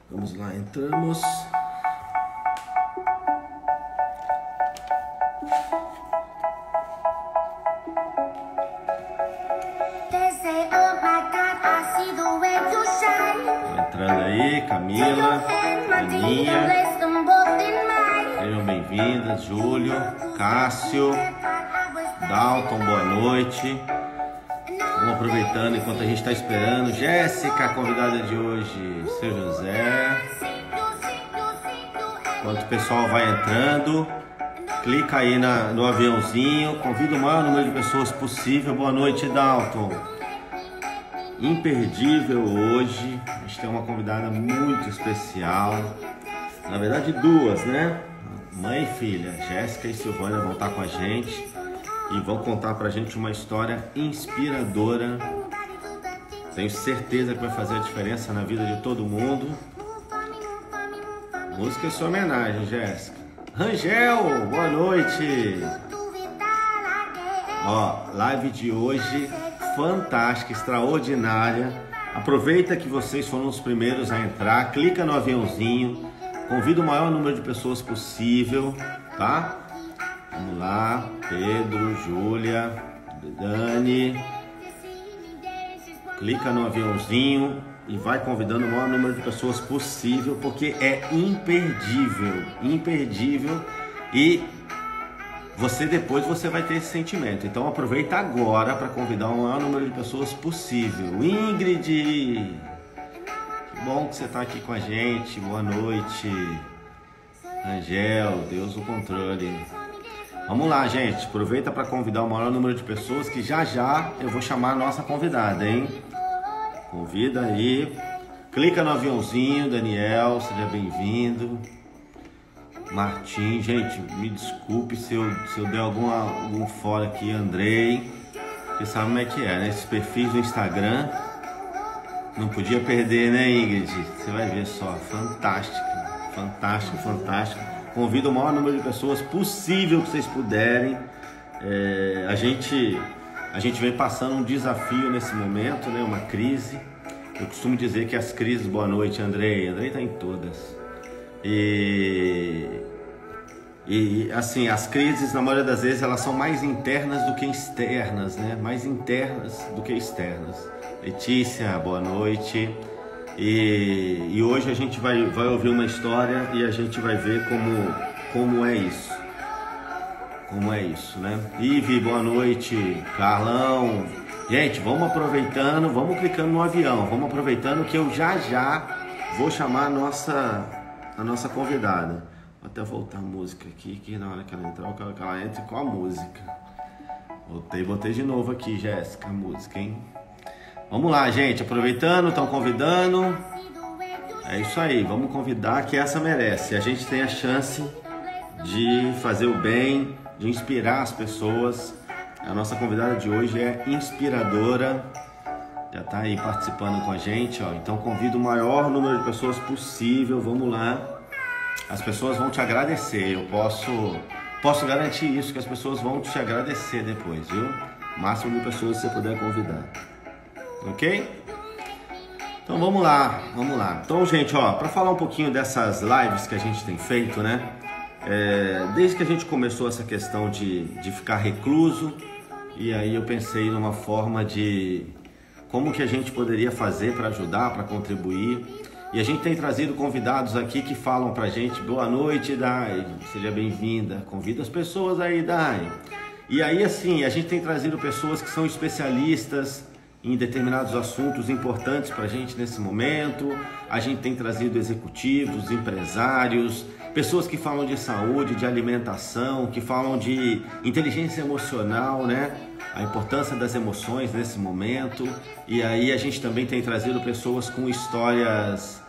Vamos lá, entramos. Entrando aí, Camila, Aninha. Sejam bem-vindas, Júlio, Cássio, Dalton, boa noite. Vamos aproveitando enquanto a gente está esperando. Jéssica, a convidada de hoje, seu José. Enquanto o pessoal vai entrando, clica aí no aviãozinho, convida o maior número de pessoas possível. Boa noite, Dalton. Imperdível hoje, a gente tem uma convidada muito especial. Na verdade, duas, né? Mãe e filha, Jéssica e Silvânia vão estar com a gente e vão contar pra gente uma história inspiradora. Tenho certeza que vai fazer a diferença na vida de todo mundo. Música é sua homenagem, Jéssica. Rangel, boa noite. Ó, live de hoje fantástica, extraordinária. Aproveita que vocês foram os primeiros a entrar, clica no aviãozinho, convida o maior número de pessoas possível, tá? Vamos lá, Pedro, Júlia, Dani. Clica no aviãozinho e vai convidando o maior número de pessoas possível, porque é imperdível, imperdível. E depois você vai ter esse sentimento. Então aproveita agora para convidar o maior número de pessoas possível. Ingrid, que bom que você está aqui com a gente. Boa noite. Angel, Deus no controle. Vamos lá, gente. Aproveita para convidar o maior número de pessoas, que já já eu vou chamar a nossa convidada, hein? Convida aí. Clica no aviãozinho, Daniel, seja bem-vindo. Martim, gente, me desculpe se eu der algum fora aqui, Andrei. Você sabe como é que é, né? Esses perfis do Instagram não podia perder, né, Ingrid? Você vai ver só, fantástico, fantástico, fantástico. Convido o maior número de pessoas possível que vocês puderem. A gente vem passando um desafio nesse momento, né? Uma crise. Eu costumo dizer que as crises, boa noite, Andrei. Andrei tá em todas. E assim, as crises, na maioria das vezes, elas são mais internas do que externas, né? Mais internas do que externas. Letícia, boa noite. E hoje a gente vai ouvir uma história e a gente vai ver como é isso. Como é isso, né? Ive, boa noite. Carlão. Gente, vamos aproveitando, vamos clicando no avião. Vamos aproveitando que eu já vou chamar a nossa convidada. Vou até voltar a música aqui, que na hora que ela entrar, eu quero que ela entre com a música. Botei de novo aqui, Jéssica, a música, hein? Vamos lá, gente, aproveitando, estão convidando. É isso aí, vamos convidar, que essa merece. A gente tem a chance de fazer o bem, de inspirar as pessoas. A nossa convidada de hoje é inspiradora. Já está aí participando com a gente, ó. Então convido o maior número de pessoas possível. Vamos lá. As pessoas vão te agradecer. Eu posso garantir isso, que as pessoas vão te agradecer depois, viu? O máximo de pessoas que você puder convidar. Ok? Então vamos lá. Então, gente, ó, para falar um pouquinho dessas lives que a gente tem feito, né? Desde que a gente começou essa questão de ficar recluso, e aí eu pensei numa forma de como que a gente poderia fazer para ajudar, para contribuir. E a gente tem trazido convidados aqui que falam pra gente: boa noite, Dai, seja bem-vinda. Convida as pessoas aí, Dai. E aí, assim, a gente tem trazido pessoas que são especialistas em determinados assuntos importantes pra gente nesse momento. A gente tem trazido executivos, empresários, pessoas que falam de saúde, de alimentação, que falam de inteligência emocional, né? A importância das emoções nesse momento. E aí a gente também tem trazido pessoas com histórias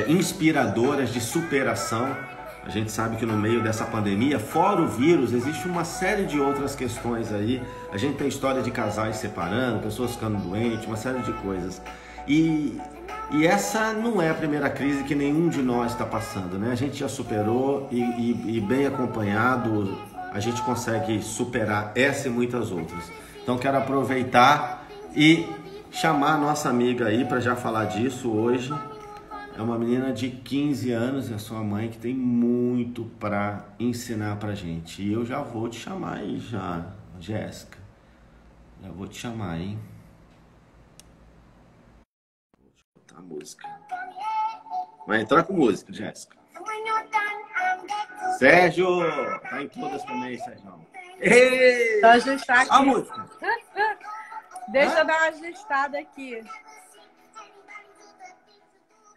inspiradoras de superação. A gente sabe que no meio dessa pandemia, fora o vírus, existe uma série de outras questões aí. A gente tem história de casais separando, pessoas ficando doentes, uma série de coisas. E essa não é a primeira crise que nenhum de nós está passando, né? A gente já superou e bem acompanhado, a gente consegue superar essa e muitas outras. Então quero aproveitar e chamar a nossa amiga aí para já falar disso hoje. É uma menina de 15 anos, é sua mãe, que tem muito para ensinar pra gente. E eu já vou te chamar aí já, Jéssica. Já vou te chamar, hein? Vou botar a música. Vai entrar com música, Jéssica. Sérgio! Tá em todas também, Sérgio. Ei! Vou ajustar aqui. A música. Deixa eu dar uma ajustada aqui.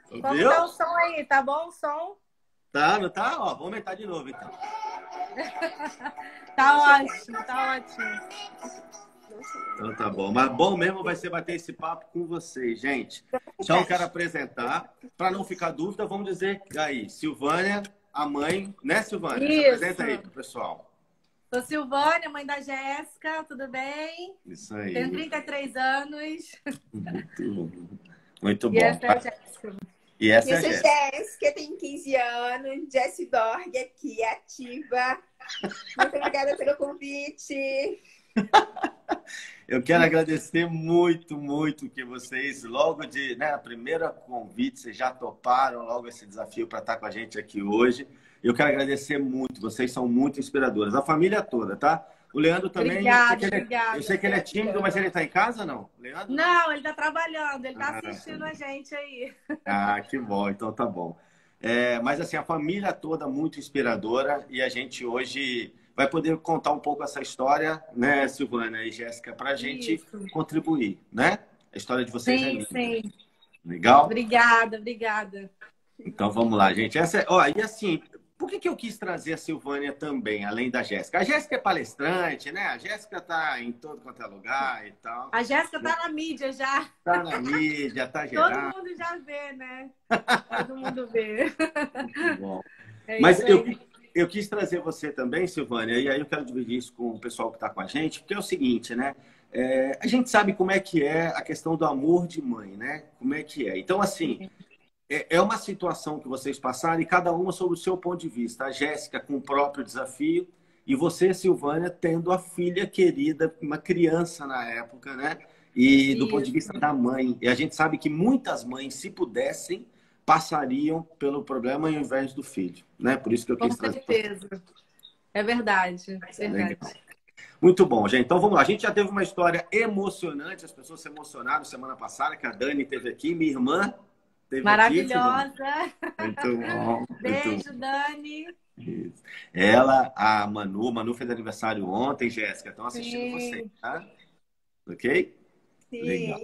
Como Viu? tá o som aí? Tá bom o som? Tá, não tá? Ó, vou aumentar de novo, então. Tá ótimo, tá ótimo. Então tá bom. Mas bom mesmo vai ser bater esse papo com vocês, gente. Já eu quero apresentar. Para não ficar dúvida, vamos dizer aí, Silvânia, a mãe, né, Silvânia? Se apresenta aí pro pessoal. Sou Silvânia, mãe da Jéssica, tudo bem? Isso aí. Tenho 33 anos. Muito bom. E essa é a Jéssica. E essa é a Eu sou Jéssica. Jéssica, tenho 15 anos, Jessie Dorg aqui, ativa. Muito obrigada pelo convite. Eu quero agradecer muito, muito que vocês, logo de, né, a primeira convite, vocês já toparam logo esse desafio para estar com a gente aqui hoje. Eu quero agradecer muito, vocês são muito inspiradoras. A família toda, tá? O Leandro também. Obrigada, obrigada. Eu sei que ele é tímido, mas ele está em casa, não? Leandro? Não, ele tá trabalhando, ele tá assistindo a gente aí. Ah, que bom, então tá bom. Mas assim, a família toda muito inspiradora e a gente hoje vai poder contar um pouco essa história, né, Silvana e Jéssica, para a gente contribuir, né? A história de vocês é linda. Sim. Legal? Obrigada, obrigada. Então vamos lá, gente. Ó, e assim, por que eu quis trazer a Silvânia também, além da Jéssica? A Jéssica é palestrante, né? A Jéssica tá em todo quanto é lugar e tal. A Jéssica tá na mídia já. Tá na mídia, tá geral. Todo mundo já vê, né? Todo mundo vê. Muito bom. Mas eu quis trazer você também, Silvânia, e aí eu quero dividir isso com o pessoal que está com a gente, porque é o seguinte, né? A gente sabe como é que é a questão do amor de mãe, né? Como é que é. Então, assim, é uma situação que vocês passaram e cada uma sob o seu ponto de vista. A Jéssica com o próprio desafio e você, Silvânia, tendo a filha querida, uma criança na época, né? E do ponto de vista da mãe. E a gente sabe que muitas mães, se pudessem, passariam pelo problema ao invés do filho, né? Por isso que eu quis trazer. Com certeza. É verdade. É verdade. Legal. Muito bom, gente. Então vamos lá. A gente já teve uma história emocionante, as pessoas se emocionaram semana passada, que a Dani esteve aqui, minha irmã esteve maravilhosa. Aqui. Muito bom. Beijo, muito bom. Dani. Isso. Ela, a Manu fez aniversário ontem, Jéssica, estão assistindo vocês, tá? Ok? Sim. Legal.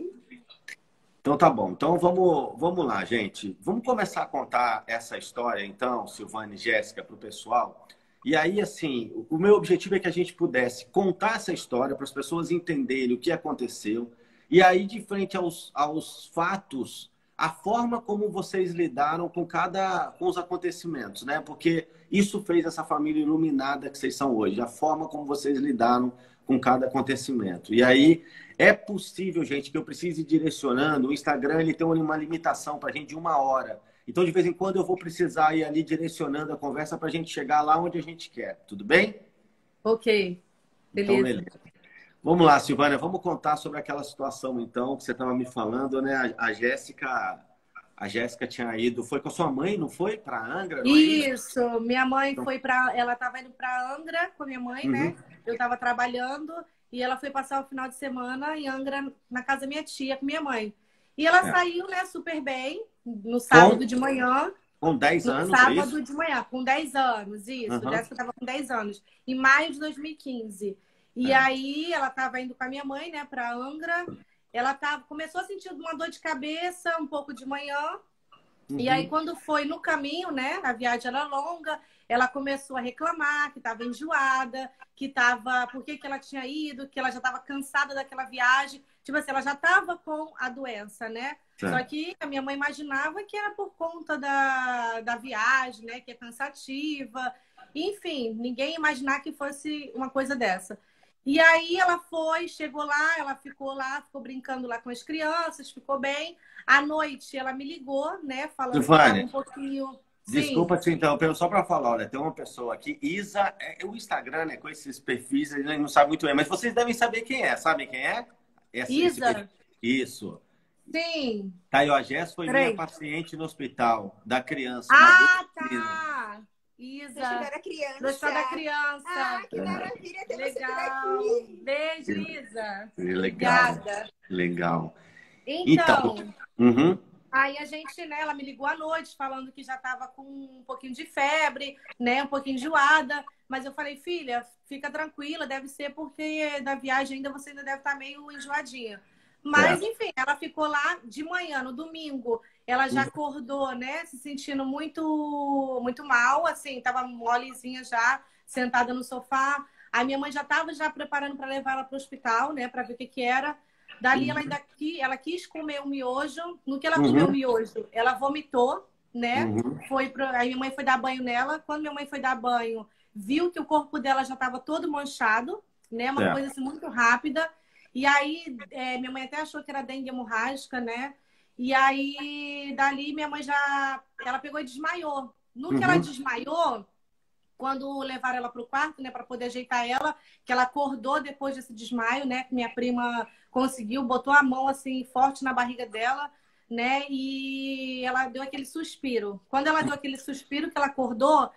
Então tá bom. Então vamos lá, gente. Vamos começar a contar essa história, então, Silvana e Jéssica, para o pessoal. E aí, assim, o meu objetivo é que a gente pudesse contar essa história para as pessoas entenderem o que aconteceu. E aí, de frente aos fatos, a forma como vocês lidaram com os acontecimentos, né? Porque isso fez essa família iluminada que vocês são hoje. A forma como vocês lidaram com cada acontecimento. E aí, é possível, gente, que eu precise ir direcionando. O Instagram, ele tem uma limitação para a gente de 1 hora. Então, de vez em quando, eu vou precisar ir ali direcionando a conversa para a gente chegar lá onde a gente quer. Tudo bem? Ok. Beleza. Então, beleza. Vamos lá, Silvânia. Vamos contar sobre aquela situação, então, que você estava me falando, né? A Jéssica tinha ido... Foi com a sua mãe, não foi? Para Angra? Não é isso? Isso. Minha mãe foi para... Ela estava indo para Angra com a minha mãe, né? Eu estava trabalhando e ela foi passar o final de semana em Angra, na casa da minha tia, com minha mãe. E ela saiu, né, super bem, no sábado de manhã. Com 10 anos, sábado de manhã, com 10 anos, isso. Jéssica estava com 10 anos. Em maio de 2015. E aí, ela estava indo com a minha mãe, né, para Angra. Ela começou a sentir uma dor de cabeça um pouco de manhã. E aí, quando foi no caminho, né, a viagem era longa, ela começou a reclamar que estava enjoada, por que ela tinha ido, que ela já estava cansada daquela viagem. Tipo assim, ela já estava com a doença, né? Só que a minha mãe imaginava que era por conta da viagem, né? Que é cansativa. Enfim, ninguém ia imaginar que fosse uma coisa dessa. E aí ela chegou lá, ela ficou lá, ficou brincando lá com as crianças, ficou bem. À noite ela me ligou, né? Falando Silvânia, um pouquinho. Desculpa te interromper, só para falar, olha, tem uma pessoa aqui, Isa, o Instagram, né, com esses perfis, ele não sabe muito bem, mas vocês devem saber quem é, sabem quem é? Isa? Isso. Sim. Tá, e a Jess foi minha Peraí. paciente no hospital, da criança. Ah, uma menina. tá. Do Isa. Hospital da Criança. Do Hospital da Criança. Ah, que maravilha ter você por Legal. aqui. Beijo, Isa. Legal. Obrigada. Legal. Então, Uhum. aí a gente, né, ela me ligou à noite falando que já estava com um pouquinho de febre, né, um pouquinho enjoada, mas eu falei, filha, fica tranquila, deve ser porque da viagem ainda você ainda deve estar meio enjoadinha. Mas, Certo. enfim, ela ficou lá de manhã, no domingo, ela já acordou, né, se sentindo muito mal, assim, tava molezinha já, sentada no sofá. A minha mãe já estava já preparando para levar ela para o hospital, né, para ver o que que era. Dali ela quis comer o miojo. No que ela comeu o miojo, ela vomitou, né? Aí minha mãe foi dar banho nela. Quando minha mãe foi dar banho, viu que o corpo dela já estava todo manchado, né? Uma coisa assim muito rápida. E aí minha mãe até achou que era dengue hemorrágica, né? E aí dali minha mãe ela pegou e desmaiou. No que ela desmaiou, quando levaram ela para o quarto, né, para poder ajeitar ela, que ela acordou depois desse desmaio, né, que minha prima conseguiu, botou a mão assim forte na barriga dela, né, e ela deu aquele suspiro. Quando ela deu aquele suspiro que ela acordou,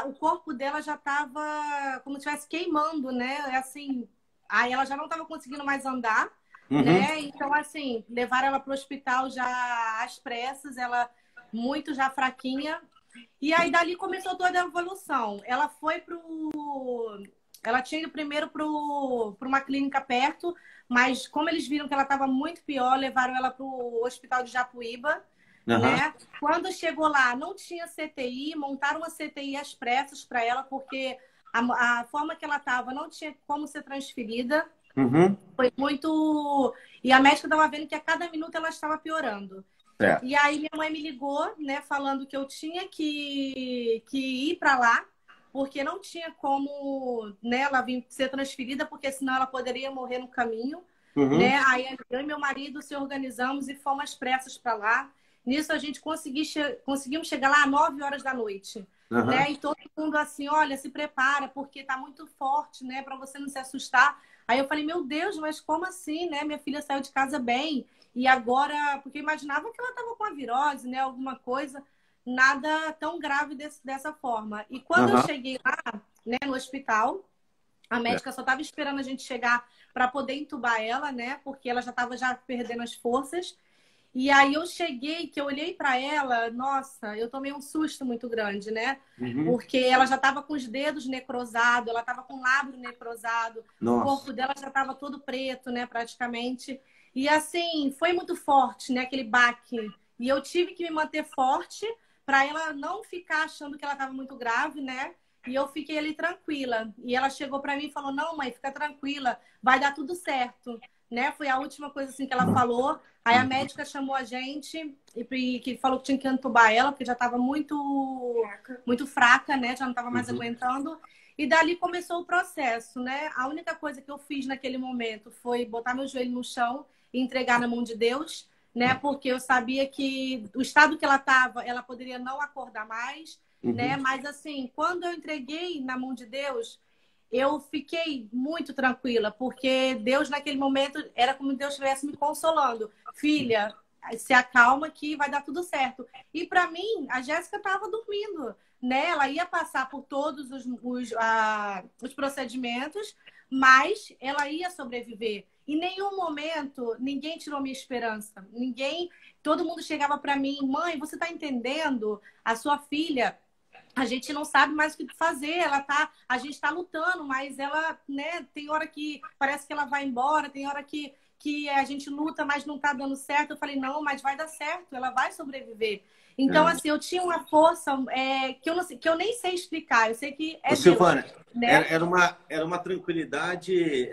o corpo dela já estava como se estivesse queimando, né, assim, aí ela já não estava conseguindo mais andar, né, então assim, levaram ela para o hospital já às pressas, ela muito já fraquinha. E aí, dali começou toda a evolução. Ela tinha ido primeiro para uma clínica perto, mas como eles viram que ela estava muito pior, levaram ela para o hospital de Japuíba, né? Quando chegou lá, não tinha CTI, montaram uma CTI às pressas para ela, porque a forma que ela estava não tinha como ser transferida. Foi muito... E a médica estava vendo que a cada minuto ela estava piorando. E aí minha mãe me ligou, né, falando que eu tinha que ir para lá, porque não tinha como, né, ela vir ser transferida, porque senão ela poderia morrer no caminho, né? Aí eu e meu marido se organizamos e fomos às pressas para lá. Nisso a gente conseguimos chegar lá às 9 horas da noite, né? E todo mundo assim, olha, se prepara, porque tá muito forte, né, para você não se assustar. Aí eu falei, meu Deus, mas como assim, né? Minha filha saiu de casa bem. E agora, porque eu imaginava que ela estava com a virose, né? Alguma coisa, nada tão grave dessa forma. E quando eu cheguei lá, né, no hospital, a médica só estava esperando a gente chegar para poder entubar ela, né? Porque ela já estava já perdendo as forças. E aí eu cheguei, que eu olhei para ela, nossa, eu tomei um susto muito grande, né? Porque ela já estava com os dedos necrosados, ela estava com o lábio necrosado, o corpo dela já estava todo preto, né, praticamente. E assim, foi muito forte, né, aquele baque. E eu tive que me manter forte para ela não ficar achando que ela estava muito grave, né? E eu fiquei ali tranquila. E ela chegou para mim e falou: "Não, mãe, fica tranquila, vai dar tudo certo", né? Foi a última coisa assim que ela falou. Aí a médica chamou a gente e que falou que tinha que entubar ela, porque já estava muito fraca, né? Já não estava mais aguentando. E dali começou o processo, né? A única coisa que eu fiz naquele momento foi botar meu joelho no chão e entregar na mão de Deus, né? Porque eu sabia que o estado que ela estava, ela poderia não acordar mais, né? Mas assim, quando eu entreguei na mão de Deus, eu fiquei muito tranquila, porque Deus naquele momento era como se Deus estivesse me consolando. Filha, se acalma que vai dar tudo certo. E para mim, a Jéssica estava dormindo, né? Ela ia passar por todos os procedimentos, mas ela ia sobreviver. Em nenhum momento, ninguém tirou minha esperança. Todo mundo chegava para mim: "Mãe, você está entendendo? A sua filha, a gente não sabe mais o que fazer, a gente está lutando, mas ela, né, tem hora que parece que ela vai embora, tem hora que a gente luta, mas não está dando certo". Eu falei: "Não, mas vai dar certo, ela vai sobreviver". Então, assim, eu tinha uma força que eu nem sei explicar, eu sei que é Deus, Silvana, né? era uma tranquilidade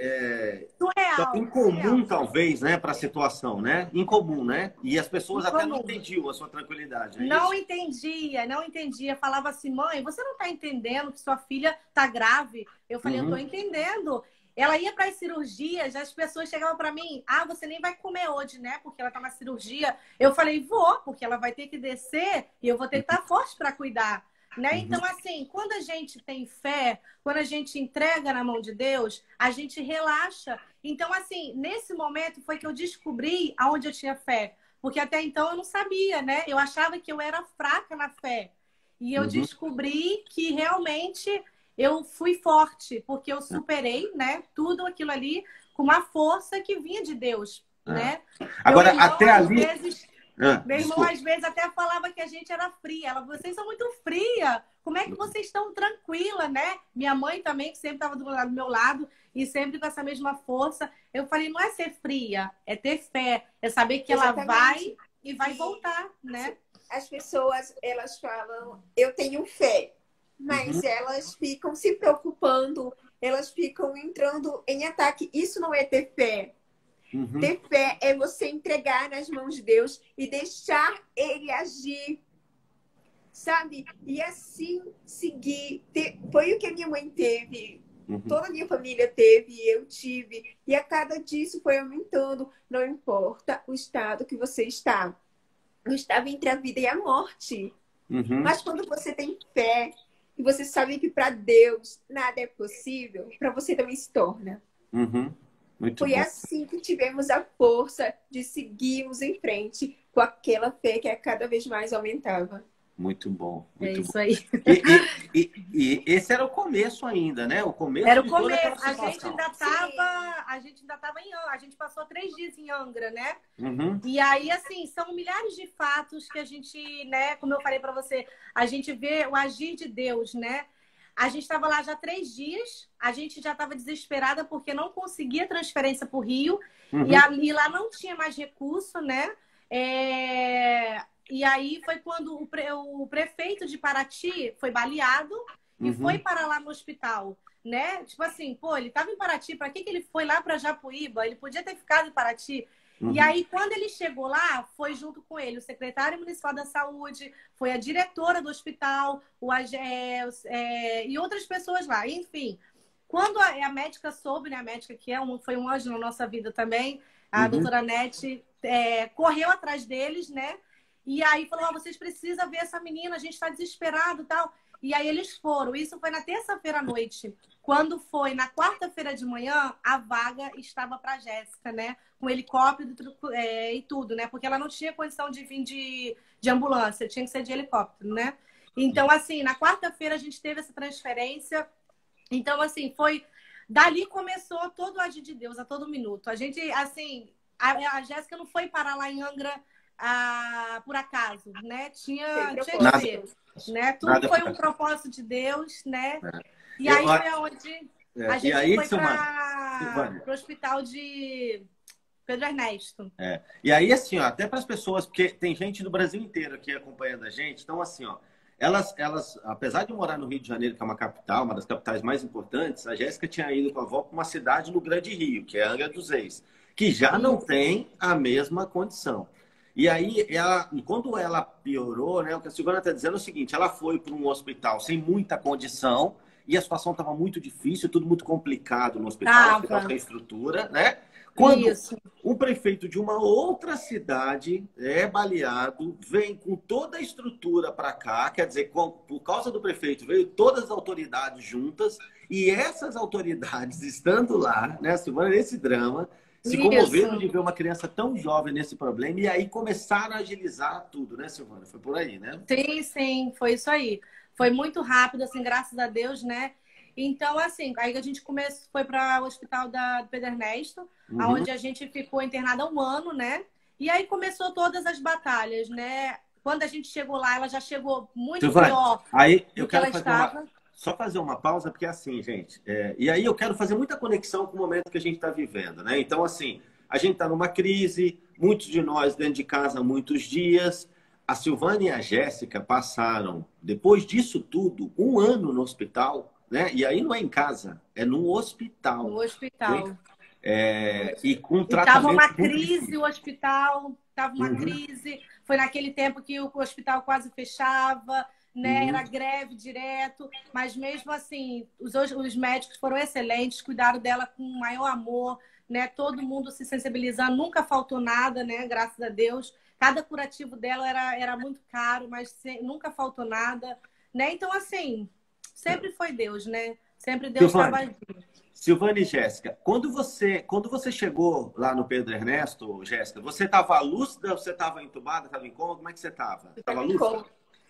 Surreal, incomum, surreal. talvez, né, para a situação, né? Incomum, né? E as pessoas até não Incomum. entendiam a sua tranquilidade. Não entendia. Falava assim: "Mãe, você não está entendendo que sua filha está grave?" Eu falei: "Eu estou entendendo". Ela ia para as cirurgias, as pessoas chegavam para mim: "Ah, você nem vai comer hoje, né? Porque ela está na cirurgia". Eu falei: "Vou, porque ela vai ter que descer e eu vou ter que estar forte para cuidar", né? Então, assim, quando a gente tem fé, quando a gente entrega na mão de Deus, a gente relaxa. Então, assim, nesse momento foi que eu descobri aonde eu tinha fé. Porque até então eu não sabia, né? Eu achava que eu era fraca na fé. E eu Uhum. descobri que realmente eu fui forte, porque eu superei, né, tudo aquilo ali com uma força que vinha de Deus, É. né? Meu Agora, irmão, até às ali. vezes, meu irmão, Desculpa. às vezes, até falava que a gente era fria. Ela, vocês são muito fria. Como é que vocês estão tranquila, né? Minha mãe também, que sempre estava do meu lado e sempre com essa mesma força. Eu falei, não é ser fria, é ter fé, é saber que ela vai e vai voltar, né? As pessoas, elas falam, eu tenho fé, mas elas ficam se preocupando, elas ficam entrando em ataque. Isso não é ter fé. Uhum. Ter fé é você entregar nas mãos de Deus e deixar Ele agir, sabe? E assim seguir. Foi o que a minha mãe teve, toda a minha família teve, eu tive. E a cada dia isso foi aumentando. Não importa o estado que você está. Eu estava entre a vida e a morte. Mas quando você tem fé e você sabe que para Deus nada é possível, para você também se torna. Muito Foi bom. assim que tivemos a força de seguirmos em frente com aquela fé que a cada vez mais aumentava. Muito bom. É Muito isso bom. aí. E esse era o começo ainda, né? O começo Era o de toda aquela começo. situação. A gente ainda estava em Angra. A gente passou 3 dias em Angra, né? Uhum. E aí, assim, são milhares de fatos que a gente, né? Como eu falei para você, a gente vê o agir de Deus, né? A gente estava lá já 3 dias, a gente já estava desesperada porque não conseguia transferência para o Rio. E ali lá não tinha mais recurso, né? E aí foi quando o prefeito de Paraty foi baleado e foi para lá no hospital, né? Tipo assim, pô, ele estava em Paraty, para que ele foi lá para Japuíba? Ele podia ter ficado em Paraty. E aí, quando ele chegou lá, foi junto com ele o secretário municipal da saúde, foi a diretora do hospital, e outras pessoas lá. Enfim, quando a médica soube, né, a médica que foi um anjo na nossa vida também, a doutora Nete, correu atrás deles, né? E aí falou, vocês precisam ver essa menina, a gente está desesperado e tal. E aí eles foram. Isso foi na terça-feira à noite. Quando foi na quarta-feira de manhã, a vaga estava para Jéssica, né? Com helicóptero e tudo, né? Porque ela não tinha condição de vir de ambulância, tinha que ser de helicóptero, né? Então, assim, na quarta-feira a gente teve essa transferência. Então, assim, foi... Dali começou todo o agir de Deus, a todo minuto. A gente, assim... A Jéssica não foi parar lá em Angra por acaso, né? Tinha que ser, né? Tudo foi um propósito de Deus, né? E aí foi aonde a gente foi para o hospital de Pedro Ernesto. E aí, assim, ó, até para as pessoas, porque tem gente do Brasil inteiro aqui acompanhando a gente, então, assim, ó, elas, apesar de morar no Rio de Janeiro, que é uma capital, uma das capitais mais importantes, a Jéssica tinha ido com a avó para uma cidade no Grande Rio, que é Angra dos Reis, que já não tem a mesma condição. E aí, quando ela piorou, né, o que a Silvana está dizendo é o seguinte, ela foi para um hospital sem muita condição e a situação estava muito difícil, tudo muito complicado no hospital, o hospital sem estrutura, né? Quando um prefeito de uma outra cidade é baleado, vem com toda a estrutura para cá, quer dizer, por causa do prefeito, veio todas as autoridades juntas, e essas autoridades estando lá, né, Silvana, nesse drama, se comoveram de ver uma criança tão jovem nesse problema, e aí começaram a agilizar tudo, né, Silvana? Foi por aí, né? Sim, sim, foi isso aí. Foi muito rápido, assim, graças a Deus, né? Então, assim, aí a gente foi para o hospital do Pedro Ernesto, onde a gente ficou internada 1 ano, né? E aí começou todas as batalhas, né? Quando a gente chegou lá, ela já chegou muito pior aí eu do que ela quero estava. Só fazer uma pausa, porque assim, gente, e aí eu quero fazer muita conexão com o momento que a gente está vivendo, né? Então, assim, a gente está numa crise, muitos de nós dentro de casa há muitos dias. A Silvana e a Jéssica passaram, depois disso tudo, 1 ano no hospital, né? E aí não é em casa, é no hospital. No hospital. E com tratamento. Estava uma crise o hospital, estava uma crise. Foi naquele tempo que o hospital quase fechava, né? Era greve direto, mas mesmo assim, os médicos foram excelentes, cuidaram dela com o maior amor, né? Todo mundo se sensibilizando, nunca faltou nada, né? Graças a Deus. Cada curativo dela era muito caro, mas nunca faltou nada, né? Então, assim, sempre foi Deus, né? Sempre Deus estava ali. Silvana e Jéssica, quando você chegou lá no Pedro Ernesto, Jéssica, você estava lúcida, você estava entubada, estava em coma? Como é que você estava? Estava lúcida?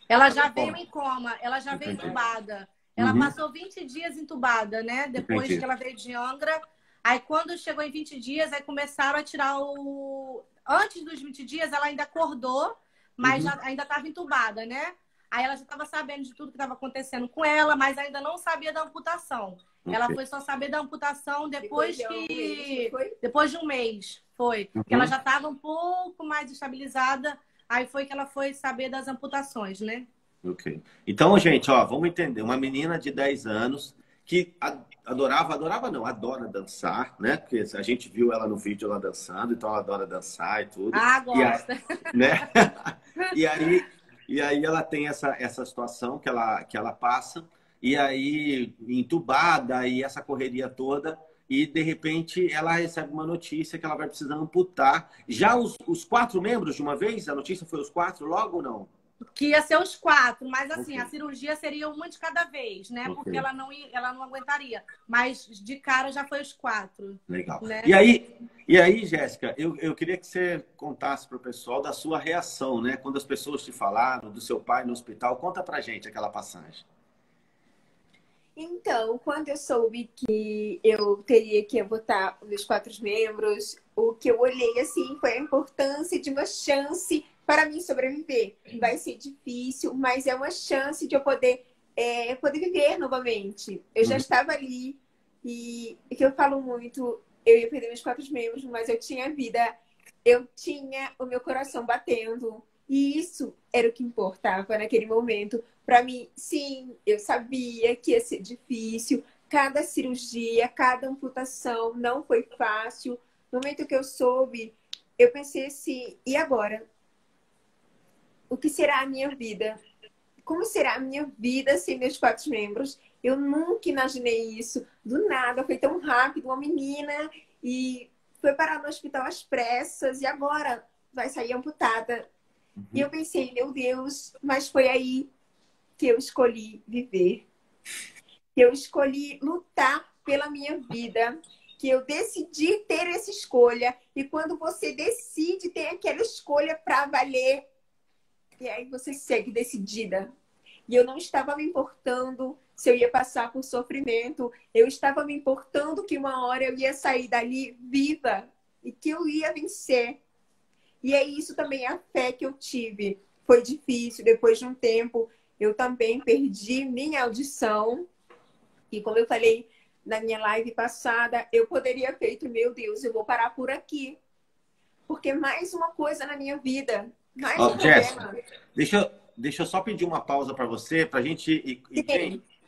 Ela já veio em coma, ela já veio entubada. Ela passou 20 dias entubada, né? Depois que ela veio de Angra. Aí, quando chegou em 20 dias, aí começaram a tirar o... Antes dos 20 dias, ela ainda acordou, mas ainda estava entubada, né? Aí ela já estava sabendo de tudo que estava acontecendo com ela, mas ainda não sabia da amputação. Ela foi só saber da amputação depois de um mês. Foi. Porque ela já estava um pouco mais estabilizada. Aí foi que ela foi saber das amputações, né? Ok. Então, gente, ó, vamos entender. Uma menina de 10 anos que adora dançar, né? Porque a gente viu ela no vídeo ela dançando, então ela adora dançar e tudo. Ah, gosta. Né? E aí ela tem essa situação que ela passa, e aí entubada e essa correria toda, e de repente ela recebe uma notícia que ela vai precisar amputar. Já os 4 membros de uma vez? A notícia foi os 4 logo ou não? Que ia ser os 4, mas assim, a cirurgia seria uma de cada vez, né? Porque ela não aguentaria. Mas de cara já foi os 4. Legal. Né? E aí, Jéssica, eu queria que você contasse para o pessoal da sua reação, né? Quando as pessoas te falaram do seu pai no hospital. Conta pra gente aquela passagem. Então, quando eu soube que eu teria que amputar os meus 4 membros, o que eu olhei assim foi a importância de uma chance para mim sobreviver. Vai ser difícil, mas é uma chance de eu poder viver novamente. Eu já estava ali e que eu falo muito, eu ia perder meus 4 membros, mas eu tinha vida, eu tinha o meu coração batendo. E isso era o que importava naquele momento. Para mim, sim, eu sabia que ia ser difícil. Cada cirurgia, cada amputação não foi fácil. No momento que eu soube, eu pensei assim, e agora? O que será a minha vida? Como será a minha vida sem meus 4 membros? Eu nunca imaginei isso. Do nada, foi tão rápido. Uma menina e foi parar no hospital às pressas e agora vai sair amputada. E eu pensei, meu Deus, mas foi aí que eu escolhi viver. Que eu escolhi lutar pela minha vida. Que eu decidi ter essa escolha. E quando você decide ter aquela escolha para valer, e aí você segue decidida. E eu não estava me importando se eu ia passar por sofrimento. Eu estava me importando que uma hora eu ia sair dali viva e que eu ia vencer. E é isso também a fé que eu tive. Foi difícil. Depois de um tempo, eu também perdi minha audição. E como eu falei na minha live passada, eu poderia ter feito, meu Deus, eu vou parar por aqui. Porque mais uma coisa na minha vida. Mais um Jéssica, deixa eu só pedir uma pausa para você, para a gente...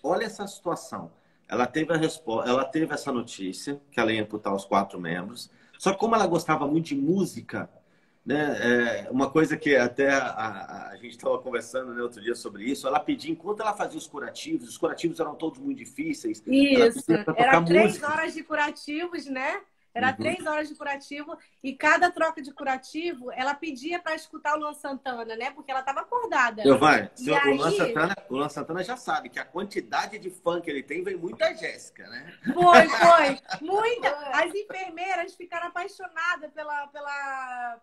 Olha essa situação. Ela teve essa notícia, que ela ia amputar os 4 membros. Só que como ela gostava muito de música, né? Uma coisa que até a gente estava conversando, né, outro dia sobre isso, ela pedia, enquanto ela fazia os curativos eram todos muito difíceis. Isso, era 3 horas de curativos, né? Era 3 horas de curativo e cada troca de curativo, ela pedia para escutar o Luan Santana, né? Porque ela estava acordada. O Luan Santana já sabe que a quantidade de fã que ele tem vem muita Jéssica, né? Foi. Muita. As enfermeiras ficaram apaixonadas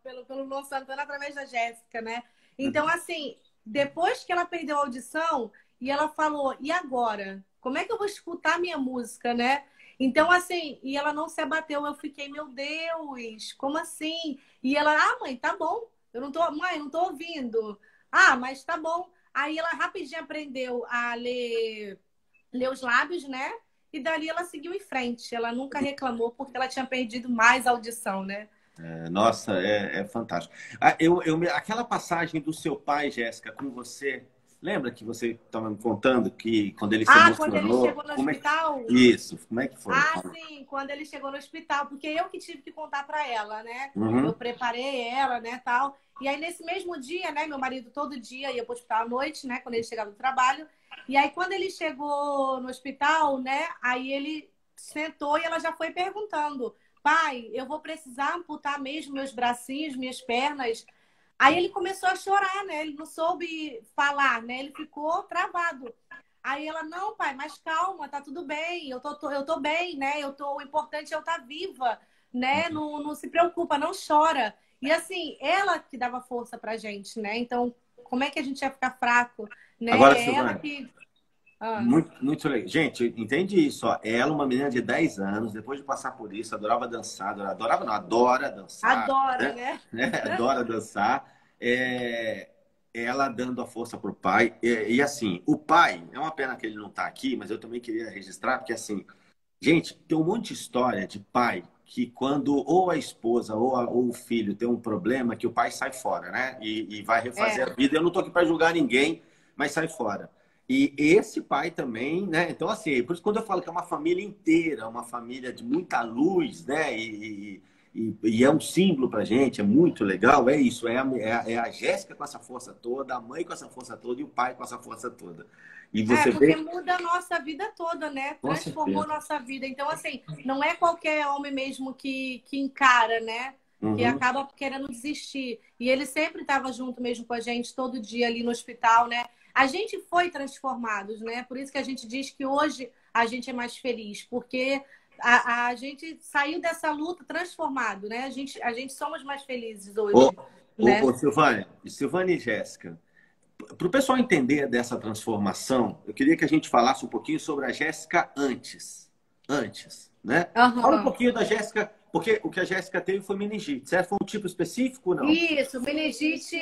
pelo Luan Santana através da Jéssica, né? Então, assim, depois que ela perdeu a audição, e ela falou, e agora? Como é que eu vou escutar minha música, né? Então, assim, e ela não se abateu. Eu fiquei, meu Deus, como assim? E ela, mãe, tá bom. Mãe, não tô ouvindo. Mas tá bom. Aí ela rapidinho aprendeu a ler os lábios, né? E dali ela seguiu em frente. Ela nunca reclamou porque ela tinha perdido mais audição, né? Nossa, é fantástico. Aquela passagem do seu pai, Jéssica, com você... Lembra que você estava me contando que quando ele se emocionou... quando ele chegou no hospital? Isso, como é que foi? Sim, quando ele chegou no hospital, porque eu que tive que contar para ela, né? Eu preparei ela, né, tal. E aí, nesse mesmo dia, né, meu marido todo dia ia para o hospital à noite, né, quando ele chegava do trabalho. E aí, quando ele chegou no hospital, né, aí ele sentou e ela já foi perguntando, pai, eu vou precisar amputar mesmo meus bracinhos, minhas pernas? Aí ele começou a chorar, né? Ele não soube falar, né? Ele ficou travado. Aí ela, não, pai, mas calma, tá tudo bem, eu tô bem, né? O importante é eu estar viva, né? Não se preocupa, não chora. E assim, ela que dava força pra gente, né? Então, como é que a gente ia ficar fraco, né? Agora, É ela Silvana, que... muito legal. Gente, entende isso, ó. Ela, uma menina de 10 anos, depois de passar por isso, adorava dançar, adorava não, adora dançar, Adora, né? Adora dançar. Ela dando a força pro pai. E assim, o pai, é uma pena que ele não tá aqui, mas eu também queria registrar, porque assim, gente, tem um monte de história de pai que quando ou a esposa ou o filho tem um problema, que o pai sai fora, né? E vai refazer a vida. Eu não tô aqui para julgar ninguém, mas sai fora. E esse pai também, né? Então, assim, por isso quando eu falo que é uma família inteira, uma família de muita luz, né? E é um símbolo pra gente, é muito legal, é isso. É a Jéssica com essa força toda, a mãe com essa força toda e o pai com essa força toda. E você porque vê... muda a nossa vida toda, né? Com Transformou certeza. nossa vida. Então, assim, não é qualquer homem mesmo que encara, né? Que Uhum. acaba querendo desistir. E ele sempre estava junto mesmo com a gente, todo dia ali no hospital, né? A gente foi transformados, né? Por isso que a gente diz que hoje a gente é mais feliz, porque a gente saiu dessa luta transformado, né? A gente somos mais felizes hoje, né? Silvana e Jéssica, para o pessoal entender dessa transformação, eu queria que a gente falasse um pouquinho sobre a Jéssica antes, né? Fala um pouquinho da Jéssica, porque o que a Jéssica teve foi meningite, certo? Foi um tipo específico, não? Isso, meningite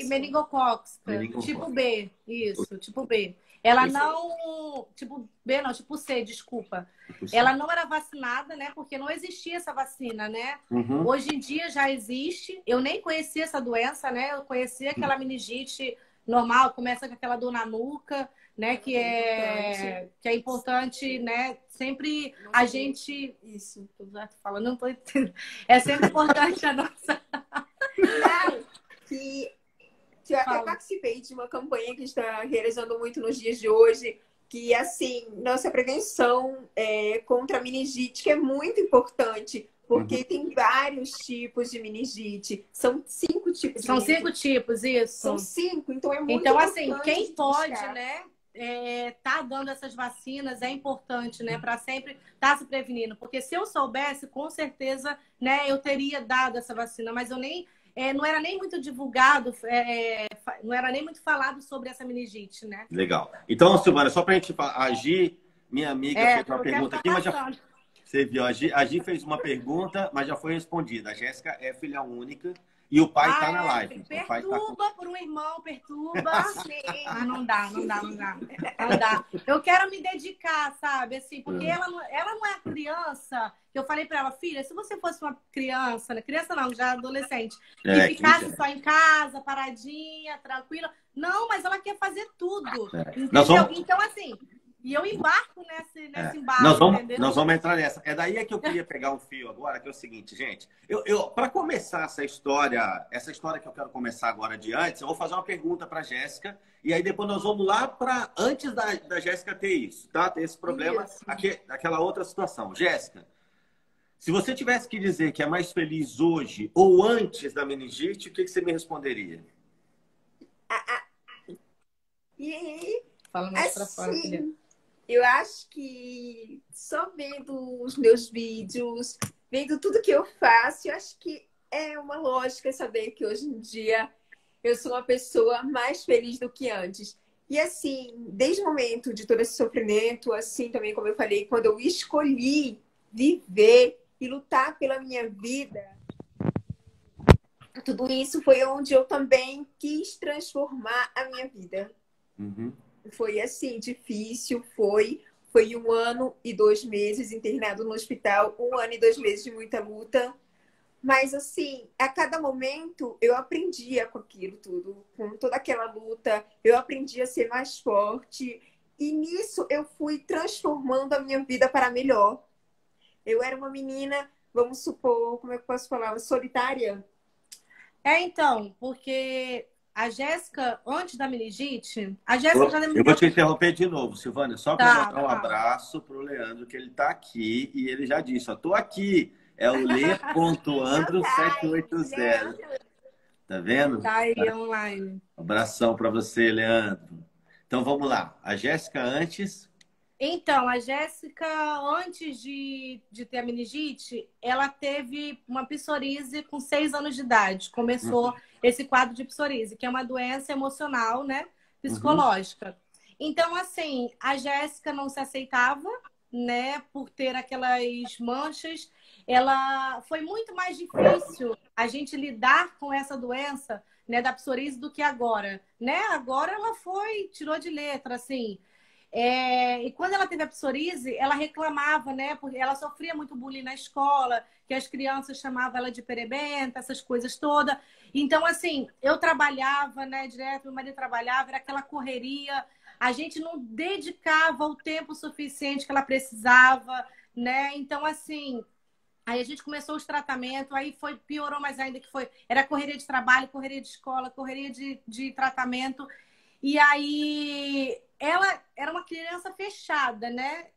meningocócica, tipo B, isso, tipo B. Ela não, tipo B não, tipo C, desculpa. Ela não era vacinada, né? Porque não existia essa vacina, né? Uhum. Hoje em dia já existe. Eu nem conhecia essa doença, né? Eu conhecia aquela meningite normal, começa com aquela dor na nuca, né? Que é importante, né? Sempre a gente... Isso, falando, não tô entendendo. É sempre importante a nossa... Não, que eu até participei de uma campanha que está realizando muito nos dias de hoje, que, assim, nossa prevenção contra a meningite, que é muito importante, porque tem vários tipos de meningite. São 5 tipos. São 5 tipos, isso. São 5, então é muito importante. Então, assim, quem pode, né, tá dando essas vacinas é importante, né, para sempre estar se prevenindo. Porque se eu soubesse, com certeza, né, eu teria dado essa vacina, mas eu nem... não era nem muito divulgado, não era nem muito falado sobre essa meningite, né? Legal. Então, Silvana, só para a gente falar, a Gi, minha amiga, fez uma pergunta aqui, mas já... Você viu, a Gi fez uma pergunta, mas já foi respondida. A Jéssica é filha única e o pai está na live. Perturba por um irmão, perturba. Não dá. Eu quero me dedicar, sabe? Assim, porque ela não é a criança. Eu falei para ela, filha, se você fosse uma criança, né? Criança não, já adolescente, e ficasse só em casa, paradinha, tranquila. Não, mas ela quer fazer tudo. Entendeu? Então, assim... E eu embarco nesse embarque, nós vamos entrar nessa. É daí que eu queria pegar um fio agora, que é o seguinte, gente. Para começar essa história que eu quero começar agora de antes, eu vou fazer uma pergunta para a Jéssica, e aí depois nós vamos lá para antes da Jéssica ter isso, tá? Ter esse problema, aquela outra situação. Jéssica, se você tivesse que dizer que é mais feliz hoje ou antes da meningite, o que você me responderia? Fala mais para fora, filha. Eu acho que só vendo os meus vídeos, vendo tudo que eu faço, eu acho que é uma lógica saber que hoje em dia eu sou uma pessoa mais feliz do que antes. E assim, desde o momento de todo esse sofrimento, assim também como eu falei, quando eu escolhi viver e lutar pela minha vida, tudo isso foi onde eu também quis transformar a minha vida. Uhum. Foi assim, difícil, foi 1 ano e 2 meses internado no hospital, 1 ano e 2 meses de muita luta. Mas assim, a cada momento eu aprendia com aquilo tudo, com toda aquela luta, eu aprendi a ser mais forte. E nisso eu fui transformando a minha vida para melhor. Eu era uma menina, vamos supor, como é que eu posso falar, solitária? Então, porque... A Jéssica, antes da meningite, a Jéssica já Eu vou te interromper de novo, Silvana, só para mandar um abraço para o Leandro, que ele está aqui e ele já disse, ó, tô aqui, é o le.andro780. Tá vendo? Tá aí online. Abração para você, Leandro. Então vamos lá. A Jéssica antes. Então, a Jéssica, antes de ter a meningite, ela teve uma psoríase com 6 anos de idade. Começou esse quadro de psoríase, que é uma doença emocional, né? Psicológica. Então, assim, a Jéssica não se aceitava, né? Por ter aquelas manchas. Ela foi muito mais difícil a gente lidar com essa doença, né, da psoríase do que agora, né? Agora ela tirou de letra, assim. E quando ela teve a psoríase, ela reclamava, né? Porque ela sofria muito bullying na escola, que as crianças chamavam ela de perebenta, essas coisas todas. Então, assim, eu trabalhava, né, direto, meu marido trabalhava, era aquela correria. A gente não dedicava o tempo suficiente que ela precisava, né? Então, assim, aí a gente começou os tratamentos, aí piorou mais ainda, era correria de trabalho, correria de escola, correria de tratamento. E aí ela era uma criança fechada, né?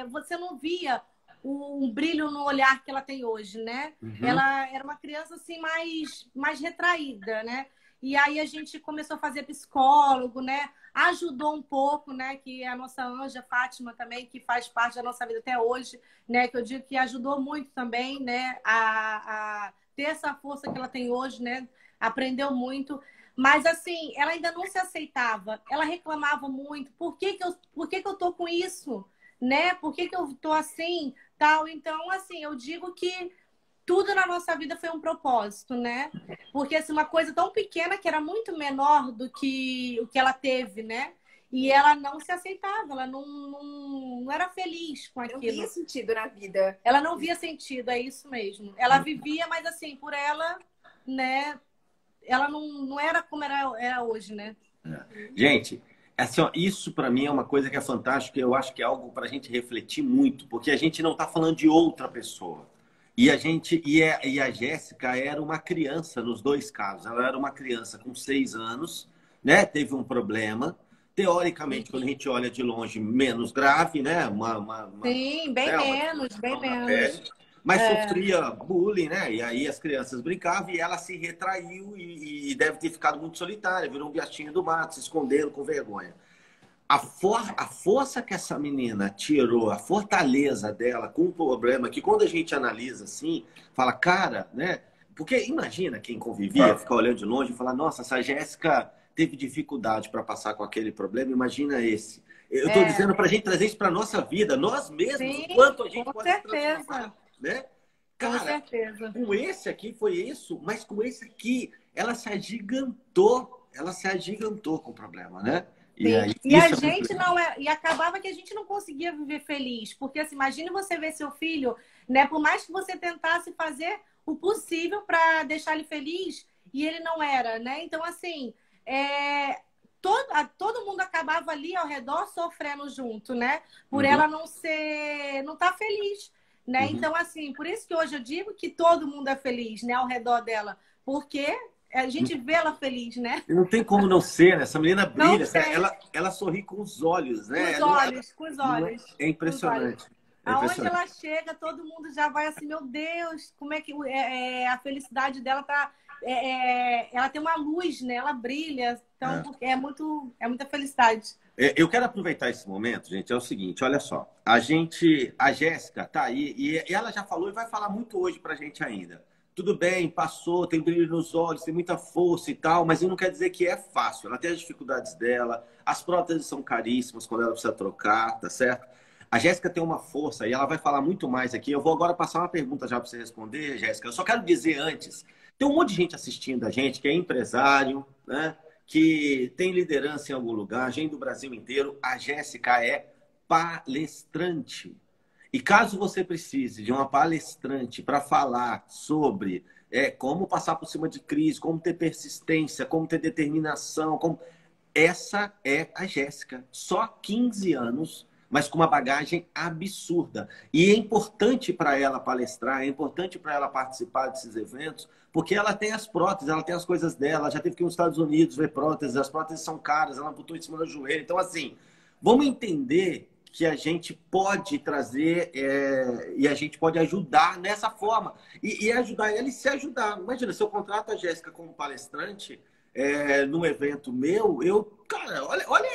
Você não via um brilho no olhar que ela tem hoje, né? Ela era uma criança assim mais retraída, né? E aí a gente começou a fazer psicólogo, né? Ajudou um pouco, né? Que a nossa anja Fátima também, que faz parte da nossa vida até hoje, né? Que eu digo que ajudou muito também, né? A ter essa força que ela tem hoje, né? Aprendeu muito. Mas, assim, ela ainda não se aceitava. Ela reclamava muito. Por que que eu tô com isso? Né? Por que que eu tô assim? Tal. Então, assim, eu digo que tudo na nossa vida foi um propósito, né? Porque, assim, uma coisa tão pequena que era muito menor do que o que ela teve, né? E ela não se aceitava. Ela não era feliz com aquilo. Não via sentido na vida. Ela não via sentido, é isso mesmo. Ela vivia, mas, assim, por ela, né? Ela não era como era hoje, né? Gente, assim, ó, isso para mim é uma coisa que é fantástica. Eu acho que é algo para a gente refletir muito, porque a gente não está falando de outra pessoa. E a Jéssica era uma criança nos dois casos. Ela era uma criança com 6 anos, né? Teve um problema. Teoricamente, quando a gente olha de longe, menos grave, né? Sim, bem menos, bem menos. Mas sofria bullying, né? E aí as crianças brincavam e ela se retraiu e deve ter ficado muito solitária, virou um biachinho do mato, se escondendo com vergonha. A força que essa menina tirou, a fortaleza dela com o problema, que quando a gente analisa assim, fala, cara, né? Porque imagina quem convivia, ficar olhando de longe e falar, nossa, essa Jéssica teve dificuldade para passar com aquele problema, imagina esse. Eu estou dizendo para a gente trazer isso para a nossa vida, nós mesmos, sim, o quanto a gente com pode certeza. Né? Com Cara, certeza. Com esse aqui foi isso, mas com esse aqui ela se agigantou com o problema, né? E a gente e acabava que a gente não conseguia viver feliz, porque assim, imagine você ver seu filho, né? Por mais que você tentasse fazer o possível para deixar ele feliz, e ele não era, né? Então assim, todo mundo acabava ali ao redor sofrendo junto, né? Por ela não tá feliz. Né? Então, assim, por isso que hoje eu digo que todo mundo é feliz, né, ao redor dela. Porque a gente vê ela feliz, né? Não tem como não ser, né? Essa menina brilha, ela sorri com os olhos, né? Com os olhos. É impressionante. Aonde ela chega, todo mundo já vai assim, meu Deus, como é que a felicidade dela tá... ela tem uma luz, né? Ela brilha. Então, é muita felicidade. Eu quero aproveitar esse momento, gente, é o seguinte, olha só. A Jéssica tá aí e ela já falou e vai falar muito hoje pra gente ainda. Tudo bem, passou, tem brilho nos olhos, tem muita força e tal, mas não quer dizer que é fácil. Ela tem as dificuldades dela, as próteses são caríssimas quando ela precisa trocar, tá certo? A Jéssica tem uma força e ela vai falar muito mais aqui. Eu vou agora passar uma pergunta já para você responder, Jéssica. Eu só quero dizer antes, tem um monte de gente assistindo a gente que é empresário, né? Que tem liderança em algum lugar, gente do Brasil inteiro. A Jéssica é palestrante. E caso você precise de uma palestrante para falar sobre como passar por cima de crise, como ter persistência, como ter determinação, essa é a Jéssica. Só 15 anos, mas com uma bagagem absurda. E é importante para ela palestrar, é importante para ela participar desses eventos, porque ela tem as próteses, ela tem as coisas dela, ela já teve que ir nos Estados Unidos ver próteses, as próteses são caras, ela amputou em cima do joelho. Então, assim, vamos entender que a gente pode trazer e a gente pode ajudar nessa forma. E ajudar ele se ajudar. Imagina, se eu contrato a Jéssica como palestrante num evento meu, cara, olha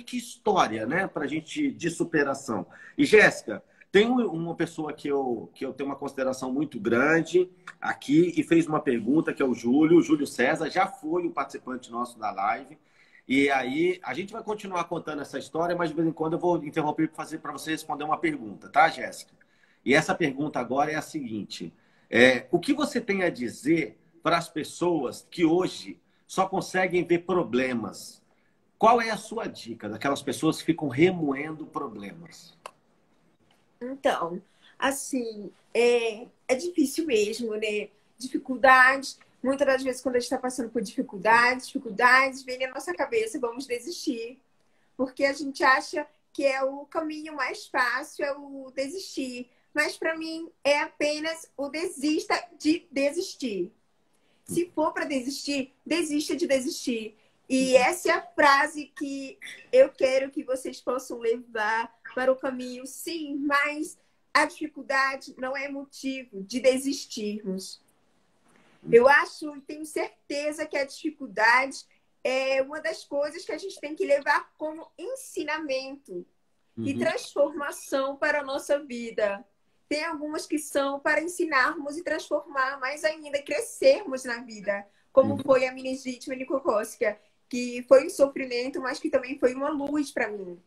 que história, né, pra gente de superação. E Jéssica, tem uma pessoa que eu tenho uma consideração muito grande aqui e fez uma pergunta, que é o Júlio César, já foi um participante nosso da live. E aí, a gente vai continuar contando essa história, mas de vez em quando eu vou interromper para você responder uma pergunta, tá, Jéssica? E essa pergunta agora é a seguinte: o que você tem a dizer para as pessoas que hoje só conseguem ver problemas? Qual é a sua dica daquelas pessoas que ficam remoendo problemas? Então, assim, é difícil mesmo, né? Dificuldades. Muitas das vezes, quando a gente está passando por dificuldades, vem na nossa cabeça, vamos desistir. Porque a gente acha que é o caminho mais fácil, é o desistir. Mas, para mim, é apenas o desista de desistir. Se for para desistir, desista de desistir. E essa é a frase que eu quero que vocês possam levar para o caminho. Sim, mas a dificuldade não é motivo de desistirmos. Eu acho e tenho certeza que a dificuldade é uma das coisas que a gente tem que levar como ensinamento e transformação para a nossa vida. Tem algumas que são para ensinarmos e transformar mais ainda, crescermos na vida, como foi a meningite meningocócica, que foi um sofrimento, mas que também foi uma luz para mim.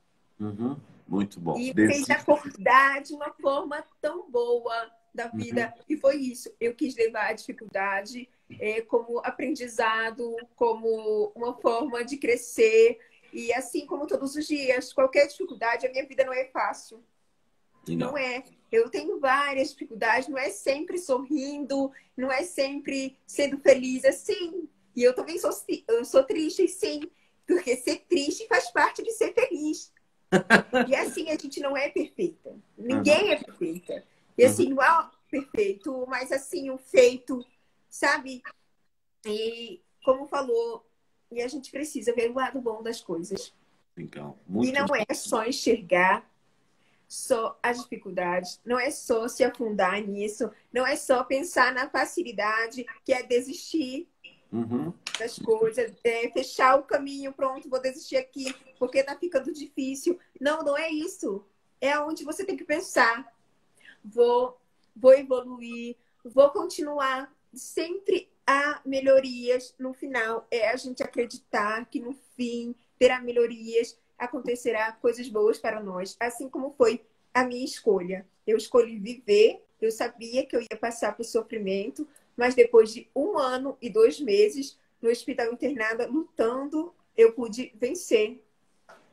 Muito bom. E fez acordar de uma forma tão boa da vida. E foi isso. Eu quis levar a dificuldade como aprendizado, como uma forma de crescer. E assim como todos os dias, qualquer dificuldade, a minha vida não é fácil. Não é. Eu tenho várias dificuldades, não é sempre sorrindo, não é sempre sendo feliz, assim. E eu também sou triste, sim. Porque ser triste faz parte de ser feliz. E assim, a gente não é perfeita. Ninguém é perfeita. E assim, não é perfeito, mas assim, o feito, sabe? E como falou, e a gente precisa ver o lado bom das coisas. Legal. E não é só enxergar só as dificuldades, não é só se afundar nisso, não é só pensar na facilidade, que é desistir das coisas, fechar o caminho, pronto, vou desistir aqui, porque tá ficando difícil. Não, não é isso. É onde você tem que pensar. Vou evoluir, vou continuar. Sempre há melhorias no final. É a gente acreditar que no fim terá melhorias, acontecerá coisas boas para nós. Assim como foi a minha escolha. Eu escolhi viver, eu sabia que eu ia passar por sofrimento, mas depois de 1 ano e 2 meses no hospital internada, lutando, eu pude vencer.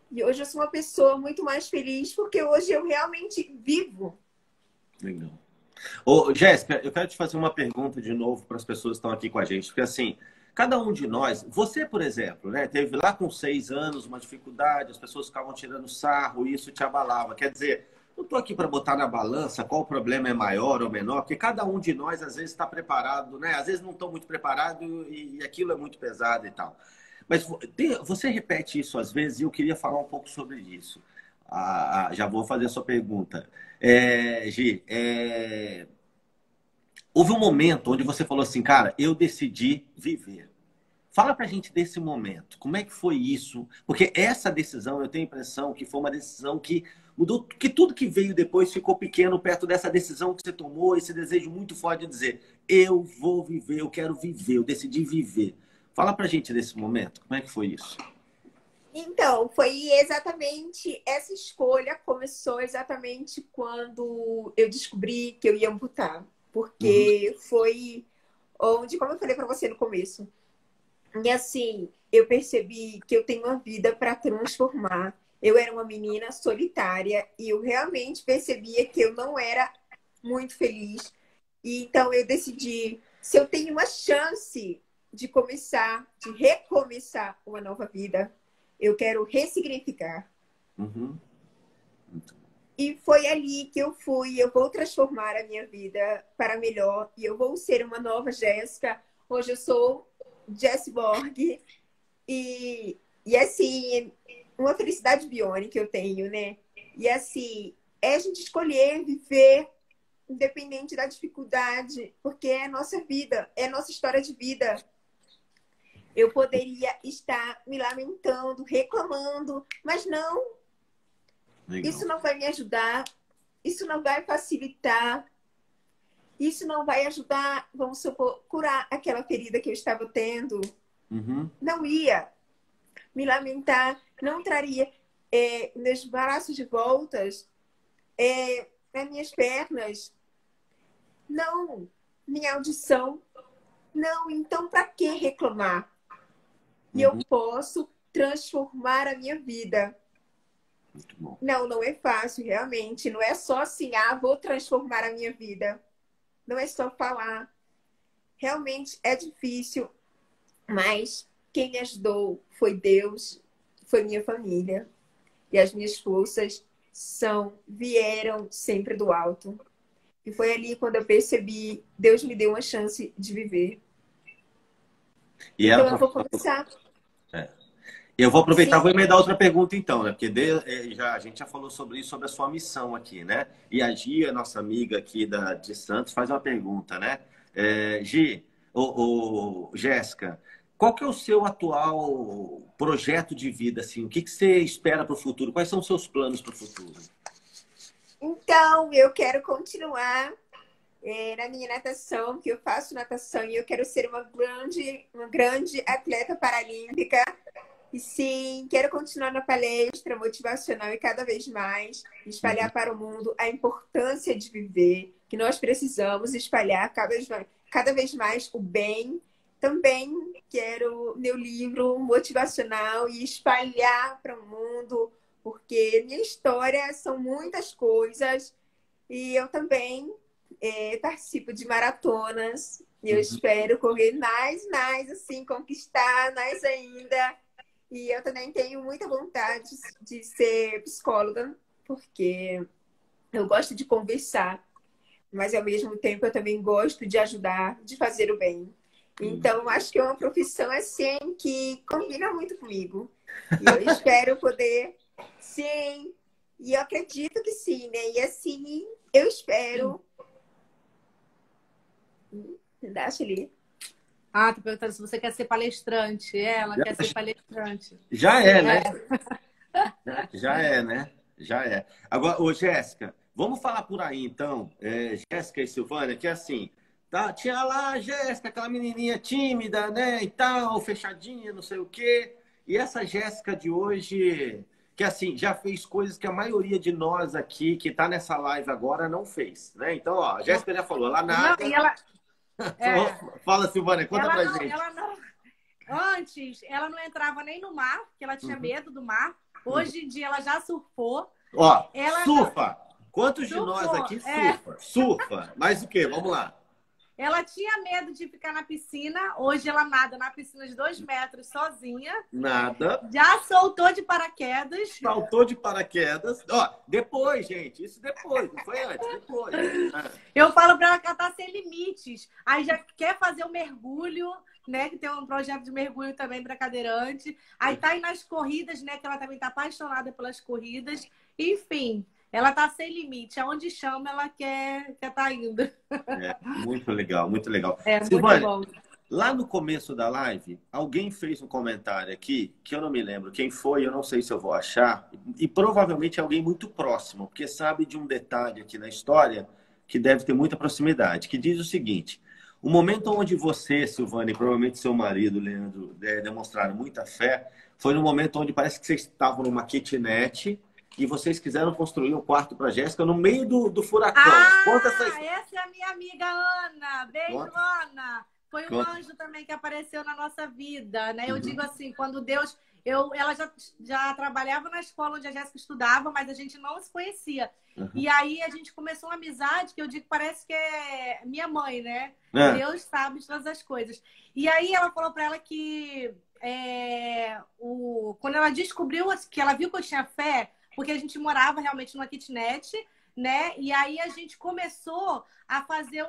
E hoje eu sou uma pessoa muito mais feliz, porque hoje eu realmente vivo. Legal. Ô, Jéssica, eu quero te fazer uma pergunta de novo para as pessoas que estão aqui com a gente. Porque assim, cada um de nós, você, por exemplo, né, teve lá com 6 anos uma dificuldade, as pessoas ficavam tirando sarro e isso te abalava. Quer dizer, não estou aqui para botar na balança qual o problema é maior ou menor, porque cada um de nós às vezes está preparado, né? Às vezes não estou muito preparado e aquilo é muito pesado e tal. Mas você repete isso às vezes e eu queria falar um pouco sobre isso. Já vou fazer a sua pergunta. Gi, houve um momento onde você falou assim, cara, eu decidi viver. Fala pra gente desse momento. Como é que foi isso? Porque essa decisão, eu tenho a impressão que foi uma decisão que mudou, que tudo que veio depois ficou pequeno perto dessa decisão que você tomou, esse desejo muito forte de dizer, eu vou viver, eu quero viver, eu decidi viver. Fala pra gente desse momento. Como é que foi isso? Então, foi exatamente essa escolha começou exatamente quando eu descobri que eu ia amputar. Porque foi onde, como eu falei para você no começo, e assim, eu percebi que eu tenho uma vida para transformar. Eu era uma menina solitária e eu realmente percebia que eu não era muito feliz. E então eu decidi, se eu tenho uma chance de começar, de recomeçar uma nova vida, eu quero ressignificar. E foi ali que eu vou transformar a minha vida para melhor e eu vou ser uma nova Jéssica. Hoje eu sou Jessie Borg e assim, uma felicidade biônica eu tenho, né? E assim, é a gente escolher viver independente da dificuldade, porque é a nossa vida, é a nossa história de vida. Eu poderia estar me lamentando, reclamando, mas não. Legal. Isso não vai me ajudar, isso não vai facilitar, isso não vai ajudar, vamos supor, curar aquela ferida que eu estava tendo. Não ia me lamentar, não traria meus braços de voltas, as minhas pernas, não, minha audição, não. Então, para que reclamar? E eu posso transformar a minha vida. Muito bom. Não, não é fácil, realmente. Não é só assim, vou transformar a minha vida. Não é só falar. Realmente é difícil, mas quem me ajudou foi Deus, foi minha família. E as minhas forças vieram sempre do alto. E foi ali quando eu percebi, Deus me deu uma chance de viver. E então eu vou começar. Eu vou aproveitar, Sim. vou emendar outra pergunta então, né? Porque a gente já falou sobre isso, sobre a sua missão aqui, né? E a Gia, nossa amiga aqui de Santos, faz uma pergunta, né? Gi, Jéssica, qual que é o seu atual projeto de vida, assim? O que você espera para o futuro? Quais são os seus planos para o futuro? Então, eu quero continuar na minha natação, porque eu faço natação e eu quero ser uma grande atleta paralímpica. E sim, quero continuar na palestra motivacional e cada vez mais espalhar para o mundo a importância de viver, que nós precisamos espalhar cada vez mais o bem. Também quero meu livro motivacional e espalhar para o mundo, porque minha história são muitas coisas e eu também participo de maratonas e eu espero correr mais, assim, conquistar mais ainda. E eu também tenho muita vontade de ser psicóloga, porque eu gosto de conversar, mas ao mesmo tempo eu também gosto de ajudar, de fazer o bem. Então, acho que é uma profissão assim que combina muito comigo. E eu espero poder, sim, e eu acredito que sim, né? E assim, eu espero. Deixa ali. Tô perguntando se você quer ser palestrante. Ela quer ser palestrante. Já é, né? Já é, né? Já é. Agora, Jéssica, vamos falar por aí, então. Jéssica e Silvânia, que assim, tinha lá a Jéssica, aquela menininha tímida, né? E tal, fechadinha, não sei o quê. E essa Jéssica de hoje, que assim, já fez coisas que a maioria de nós aqui, que tá nessa live agora, não fez, né? Então, ó, a Jéssica já falou, ela nada... Não, e ela... Fala, Silvânia, conta pra gente. Antes, ela não entrava nem no mar, porque ela tinha medo do mar. Hoje em dia, ela já surfou. Ó, surfa! Quantos de nós aqui surfa? Surfa! Mas o quê? Vamos lá. Ela tinha medo de ficar na piscina. Hoje ela nada na piscina de 2 metros sozinha. Nada. Já soltou de paraquedas. Saltou de paraquedas. Ó, depois, gente. Isso depois. Não foi antes. Depois. Eu falo pra ela que ela tá sem limites. Aí já quer fazer o mergulho, né? Que tem um projeto de mergulho também para cadeirante. Aí tá aí nas corridas, né? Que ela também tá apaixonada pelas corridas. Enfim... Ela tá sem limite. Aonde chama, ela quer tá indo. Muito legal, muito legal. Silvânia, muito bom. Lá no começo da live, alguém fez um comentário aqui, que eu não me lembro quem foi, eu não sei se eu vou achar, e provavelmente é alguém muito próximo, porque sabe de um detalhe aqui na história que deve ter muita proximidade, que diz o seguinte: o momento onde você, Silvânia, e provavelmente seu marido, Leandro, demonstraram muita fé, foi no momento onde parece que vocês estavam numa kitnet e vocês quiseram construir um quarto para Jéssica no meio do furacão. Conta essa é a minha amiga Ana. Beijo, Ana. Foi um anjo também que apareceu na nossa vida, né? Eu digo assim, quando Deus... Ela já trabalhava na escola onde a Jéssica estudava, mas a gente não se conhecia. E aí a gente começou uma amizade que eu digo, parece que é minha mãe, né? Deus sabe de todas as coisas. E aí ela falou para ela que quando ela descobriu, que ela viu que eu tinha fé, porque a gente morava realmente numa kitnet, né? E aí a gente começou a fazer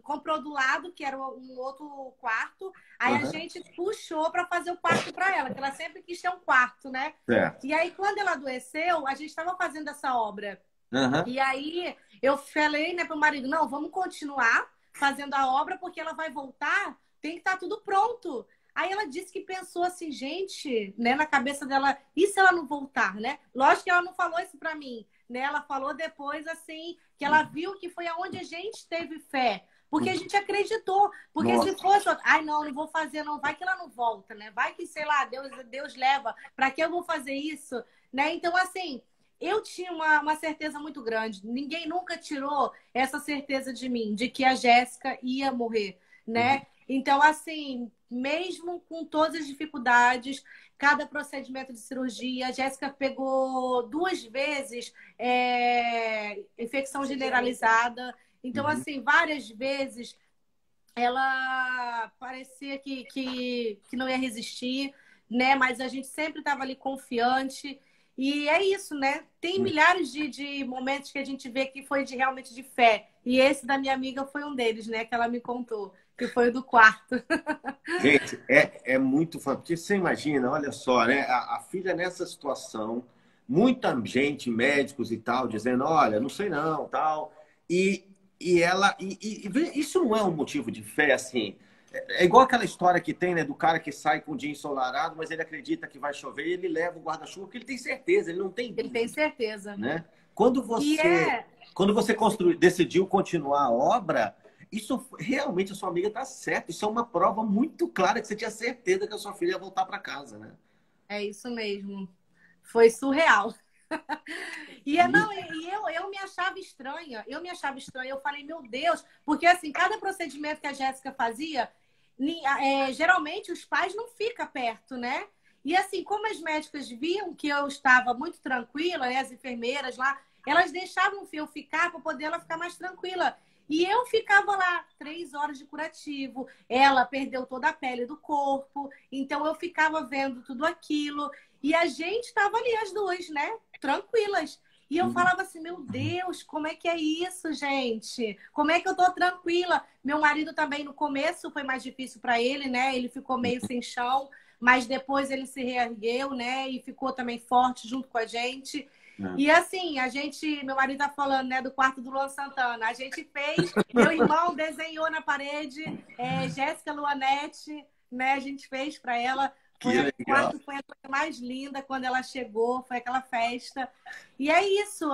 comprou do lado, que era um outro quarto, aí a gente puxou para fazer o quarto para ela, que ela sempre quis ter um quarto, né? Certo. E aí, quando ela adoeceu, a gente estava fazendo essa obra. E aí eu falei, né, pro marido, não, vamos continuar fazendo a obra, porque ela vai voltar, tem que estar tudo pronto. Aí ela disse que pensou assim, gente, né, na cabeça dela, e se ela não voltar, né? Lógico que ela não falou isso para mim, né? Ela falou depois, assim, que ela viu que foi aonde a gente teve fé. Porque a gente acreditou. Porque se fosse, ai, não vou fazer, não, vai que ela não volta, né? Vai que, sei lá, Deus leva, para que eu vou fazer isso, né? Então, assim, eu tinha uma certeza muito grande. Ninguém nunca tirou essa certeza de mim, de que a Jéssica ia morrer, né? Então, assim, mesmo com todas as dificuldades, cada procedimento de cirurgia, a Jéssica pegou 2 vezes infecção generalizada. Então, assim, várias vezes ela parecia que não ia resistir, né? Mas a gente sempre estava ali confiante. E é isso, né? Tem milhares de momentos que a gente vê que foi realmente de fé. E esse da minha amiga foi um deles, né? Que ela me contou, que foi o do quarto. Gente, é muito fantástico. Porque você imagina, olha só, né? A filha nessa situação, muita gente, médicos e tal, dizendo, olha, não sei não, tal. E ela... isso não é um motivo de fé, assim... É igual aquela história que tem, né? Do cara que sai com o dia ensolarado, mas ele acredita que vai chover e ele leva o guarda-chuva porque ele tem certeza, ele não tem dúvida. Ele tem certeza. Né? Quando você decidiu continuar a obra, isso realmente a sua amiga está certa. Isso é uma prova muito clara que você tinha certeza que a sua filha ia voltar para casa, né? É isso mesmo. Foi surreal. Eu me achava estranha. Eu falei, meu Deus, porque assim, cada procedimento que a Jéssica fazia, geralmente os pais não ficam perto, né? E assim, como as médicas viam que eu estava muito tranquila, né, as enfermeiras lá, elas deixavam eu ficar para poder ela ficar mais tranquila. E eu ficava lá 3 horas de curativo. Ela perdeu toda a pele do corpo, então eu ficava vendo tudo aquilo. E a gente estava ali, as duas, né? Tranquilas. E eu falava assim, meu Deus, como é que é isso, gente? Como é que eu tô tranquila? Meu marido também, no começo, foi mais difícil para ele, né? Ele ficou meio sem chão, mas depois ele se reergueu, né? E ficou também forte junto com a gente. E assim, meu marido tá falando, né, do quarto do Luan Santana. A gente fez, meu irmão desenhou na parede, Jéssica Luanete, né? A gente fez para ela. O quarto foi a coisa mais linda quando ela chegou, foi aquela festa. E é isso,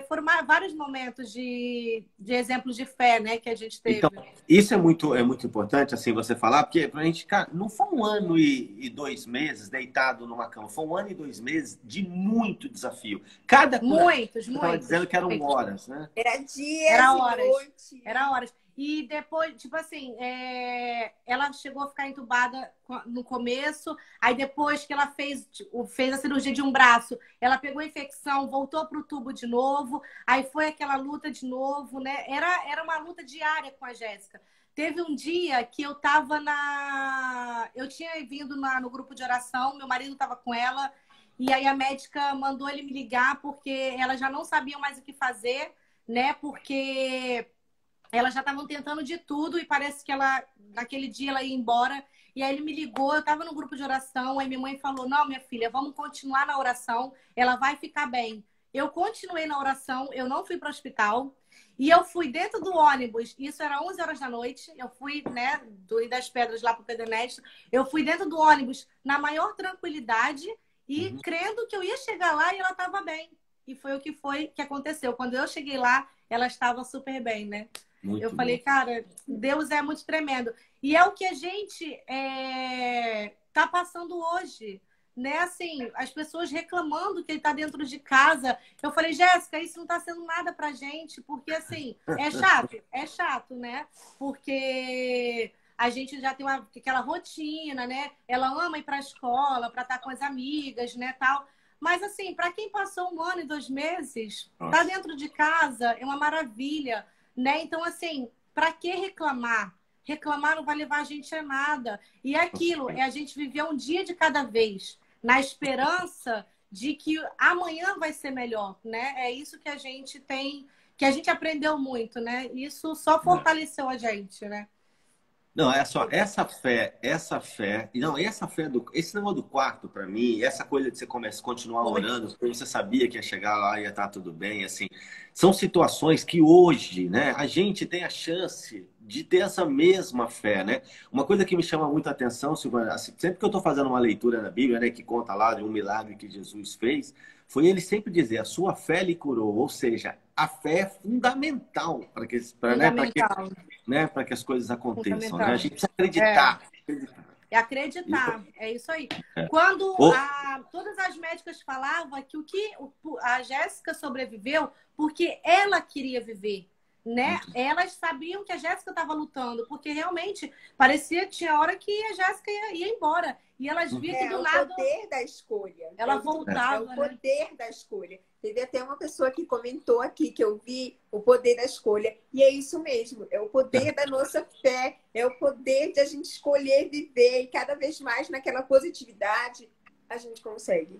foram vários momentos de exemplos de fé, né, que a gente teve. Então, isso é muito importante, assim, você falar, porque pra gente, cara, não foi 1 ano e 2 meses deitado numa cama, foi 1 ano e 2 meses de muito desafio. Muitos. Estava dizendo que eram horas, né? Era dias, era horas. Era horas. E depois, tipo assim, ela chegou a ficar entubada no começo, aí depois que ela fez a cirurgia de um braço, ela pegou a infecção, voltou para o tubo de novo, aí foi aquela luta de novo, né? Era uma luta diária com a Jéssica. Teve um dia que eu tava eu tinha vindo no grupo de oração, meu marido estava com ela, e aí a médica mandou ele me ligar porque ela já não sabia mais o que fazer, né? Porque elas já estavam tentando de tudo e parece que naquele dia ela ia embora. E aí ele me ligou, eu estava no grupo de oração, aí minha mãe falou, não, minha filha, vamos continuar na oração, ela vai ficar bem. Eu continuei na oração, eu não fui para o hospital. E eu fui dentro do ônibus, isso era 11 horas da noite, eu fui, né, do Rio das Pedras lá para o Pedro Ernesto, eu fui dentro do ônibus na maior tranquilidade e crendo que eu ia chegar lá e ela estava bem. E foi o que aconteceu. Quando eu cheguei lá, ela estava super bem, né? Eu falei, cara, Deus é muito tremendo. E é o que a gente tá passando hoje, né? Assim, as pessoas reclamando que ele tá dentro de casa. Eu falei, Jéssica, isso não tá sendo nada pra gente, porque assim, é chato, né? Porque a gente já tem aquela rotina, né? Ela ama ir pra escola, pra estar com as amigas, né, tal. Mas assim, para quem passou 1 ano e 2 meses, tá dentro de casa, é uma maravilha. Né? Então, assim, para que reclamar? Reclamar não vai levar a gente a nada. E é aquilo, a gente viver um dia de cada vez, na esperança de que amanhã vai ser melhor, né? É isso que a gente tem, que a gente aprendeu muito, né? Isso só fortaleceu a gente, né? Não, é só essa fé, não, essa fé esse negócio do quarto para mim, essa coisa de você continuar orando, porque você sabia que ia chegar lá e ia estar tudo bem, assim, são situações que hoje, né, a gente tem a chance de ter essa mesma fé, né? Uma coisa que me chama muita atenção, Silvana, assim, sempre que eu estou fazendo uma leitura na Bíblia, né, que conta lá de um milagre que Jesus fez, foi ele sempre dizer: a sua fé lhe curou, ou seja, a fé é fundamental para que, né, para que as coisas aconteçam, né? A gente precisa acreditar. É acreditar, é isso aí. É. Quando todas as médicas falavam que a Jéssica sobreviveu porque ela queria viver, né? Elas sabiam que a Jéssica estava lutando, porque realmente parecia que tinha hora que a Jéssica ia embora. E elas viam que do lado... É o poder da escolha. Ela voltava. É o poder da escolha. Teve até uma pessoa que comentou aqui que eu vi o poder da escolha. E é isso mesmo. É o poder da nossa fé. É o poder de a gente escolher viver. E cada vez mais naquela positividade a gente consegue.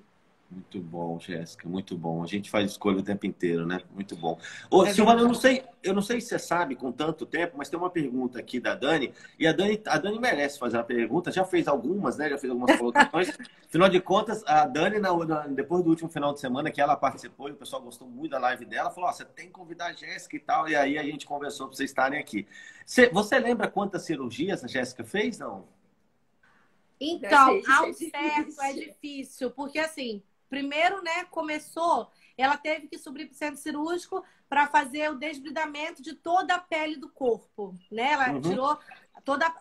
Muito bom, Jéssica, muito bom. A gente faz escolha o tempo inteiro, né? Muito bom. Ô, Silvana, eu não sei se você sabe com tanto tempo, mas tem uma pergunta aqui da Dani, e a Dani merece fazer a pergunta, já fez algumas, né? Já fez algumas colocações. Afinal de contas, a Dani, depois do último final de semana que ela participou, e o pessoal gostou muito da live dela, falou: você tem que convidar a Jéssica e tal, e aí a gente conversou para vocês estarem aqui. Você lembra quantas cirurgias a Jéssica fez, não? Então, ao certo é difícil, porque assim, primeiro, né, ela teve que subir para o centro cirúrgico para fazer o desbridamento de toda a pele do corpo, né? Ela tirou